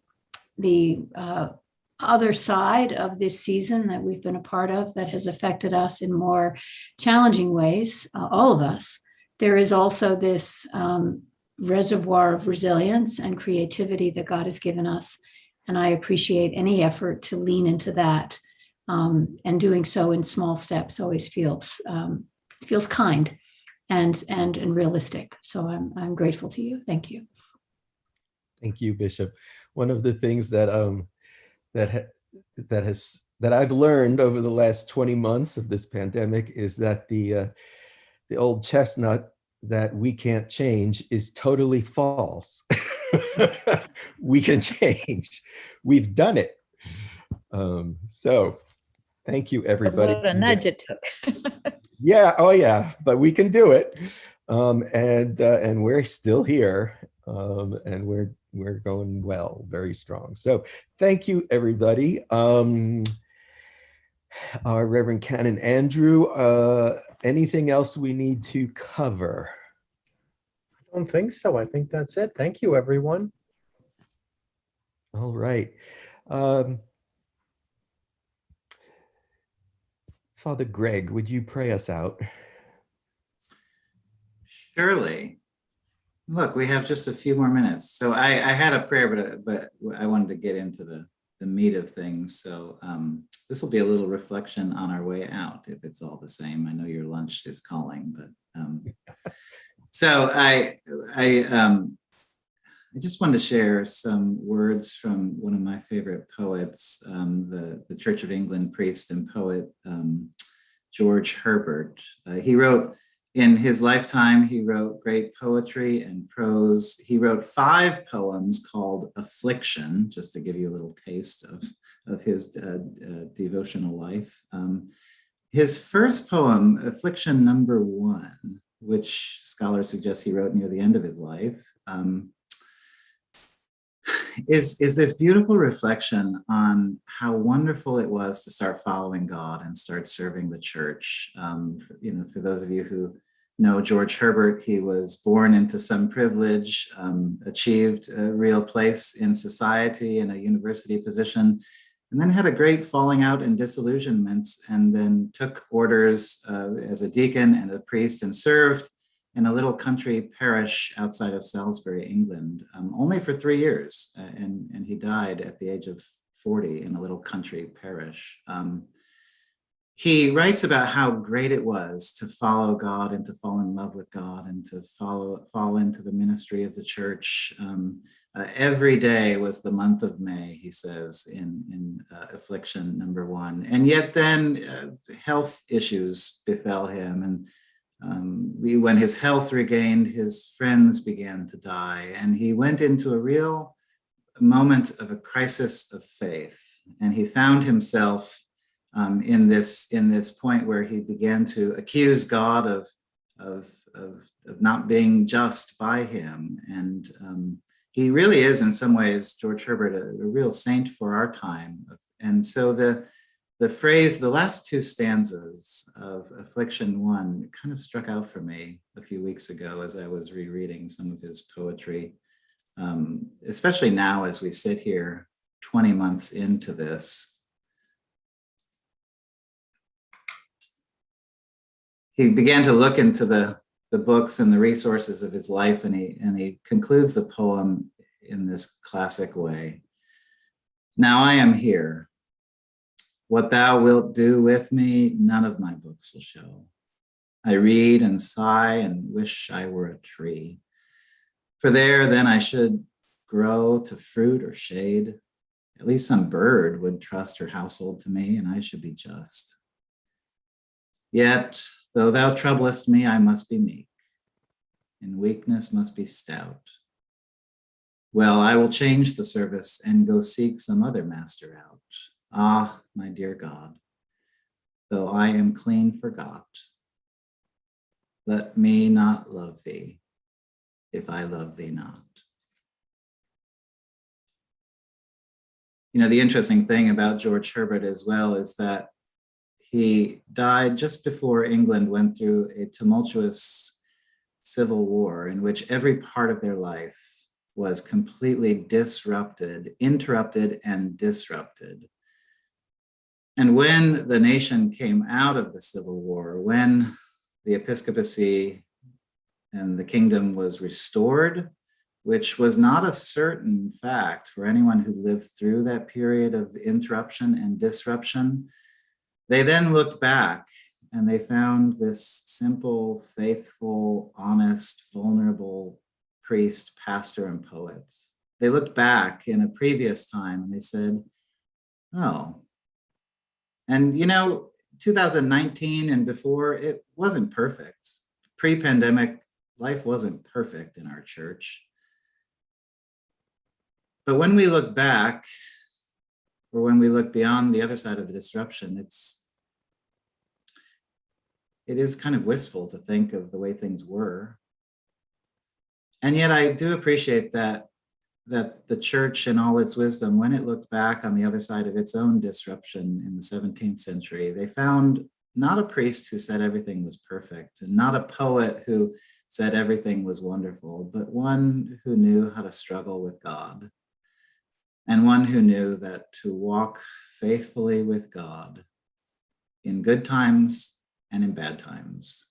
other side of this season that we've been a part of that has affected us in more challenging ways, all of us. there is also this reservoir of resilience and creativity that God has given us. And I appreciate any effort to lean into that. And doing so in small steps always feels kind and realistic. So I'm grateful to you. Thank you. Thank you, Bishop. One of the things that I've learned over the last 20 months of this pandemic is that the old chestnut that we can't change is totally false. We can change. We've done it. So thank you, everybody. What a nudge it took. Yeah. Oh, yeah. But we can do it, and we're still here, and we're going well, very strong. So thank you, everybody. Our Reverend Canon Andrew, anything else we need to cover? I don't think so. I think that's it. Thank you, everyone. All right. Father Greg, would you pray us out? Surely. Look, we have just a few more minutes. So I had a prayer, but I wanted to get into the meat of things. So this will be a little reflection on our way out, if it's all the same. I know your lunch is calling, but so I just wanted to share some words from one of my favorite poets, the Church of England priest and poet, George Herbert. He wrote, in his lifetime, he wrote great poetry and prose. He wrote 5 poems called Affliction, just to give you a little taste of his devotional life. His first poem, Affliction number 1, which scholars suggest he wrote near the end of his life, is this beautiful reflection on how wonderful it was to start following God and start serving the church. For those of you who know George Herbert, he was born into some privilege, achieved a real place in society and a university position, and then had a great falling out and disillusionment, and then took orders as a deacon and a priest and served in a little country parish outside of Salisbury, England, only for 3 years. And he died at the age of 40 in a little country parish. He writes about how great it was to follow God and to fall in love with God and to fall into the ministry of the church. Every day was the month of May, he says, in Affliction number 1. And yet then health issues befell him, and when his health regained, his friends began to die, and he went into a real moment of a crisis of faith. And he found himself in this point where he began to accuse God of not being just by him. And he really is, in some ways, George Herbert, a real saint for our time. And so the phrase, the last 2 stanzas of Affliction 1 kind of struck out for me a few weeks ago as I was rereading some of his poetry, especially now as we sit here 20 months into this. He began to look into the books and the resources of his life, and he concludes the poem in this classic way. Now I am here. What thou wilt do with me, none of my books will show. I read and sigh and wish I were a tree. For there then I should grow to fruit or shade. At least some bird would trust her household to me, and I should be just. Yet, though thou troublest me, I must be meek. In weakness must be stout. Well, I will change the service and go seek some other master out. Ah, my dear God, though I am clean forgot, let me not love thee if I love thee not. The interesting thing about George Herbert as well is that he died just before England went through a tumultuous civil war in which every part of their life was completely interrupted and disrupted. And when the nation came out of the Civil War, when the episcopacy and the kingdom was restored, which was not a certain fact for anyone who lived through that period of interruption and disruption. They then looked back and they found this simple, faithful, honest, vulnerable priest, pastor, and poet. They looked back in a previous time and they said, oh, and 2019 and before, it wasn't perfect. Pre-pandemic, life wasn't perfect in our church. But when we look back, or when we look beyond the other side of the disruption, it is kind of wistful to think of the way things were. And yet I do appreciate that the church in all its wisdom, when it looked back on the other side of its own disruption in the 17th century, they found not a priest who said everything was perfect, and not a poet who said everything was wonderful, but one who knew how to struggle with God, and one who knew that to walk faithfully with God in good times and in bad times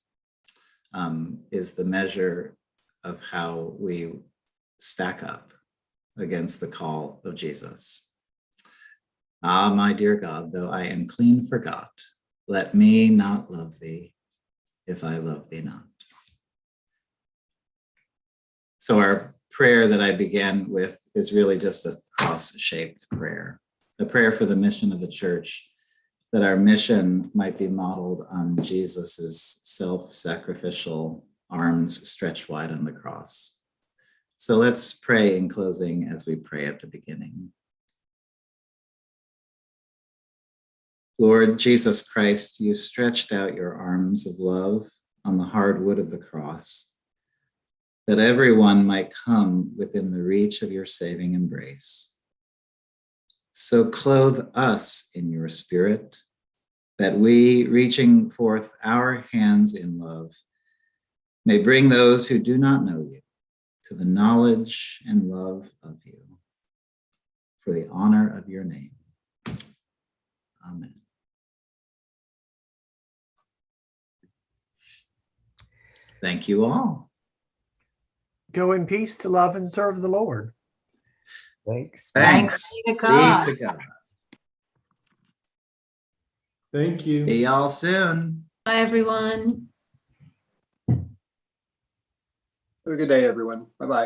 is the measure of how we stack up against the call of Jesus. Ah, my dear God, though I am clean forgot, let me not love thee if I love thee not. So our prayer that I began with is really just a cross-shaped prayer, a prayer for the mission of the church, that our mission might be modeled on Jesus's self-sacrificial arms stretched wide on the cross. So let's pray in closing as we pray at the beginning. Lord Jesus Christ, you stretched out your arms of love on the hard wood of the cross, that everyone might come within the reach of your saving embrace. So clothe us in your spirit, that we, reaching forth our hands in love, may bring those who do not know you to the knowledge and love of you, for the honor of your name. Amen. Thank you all. Go in peace to love and serve the Lord. Thanks. Thanks be to God. be to God. Thank you. See y'all soon. Bye, everyone. Have a good day, everyone. Bye-bye.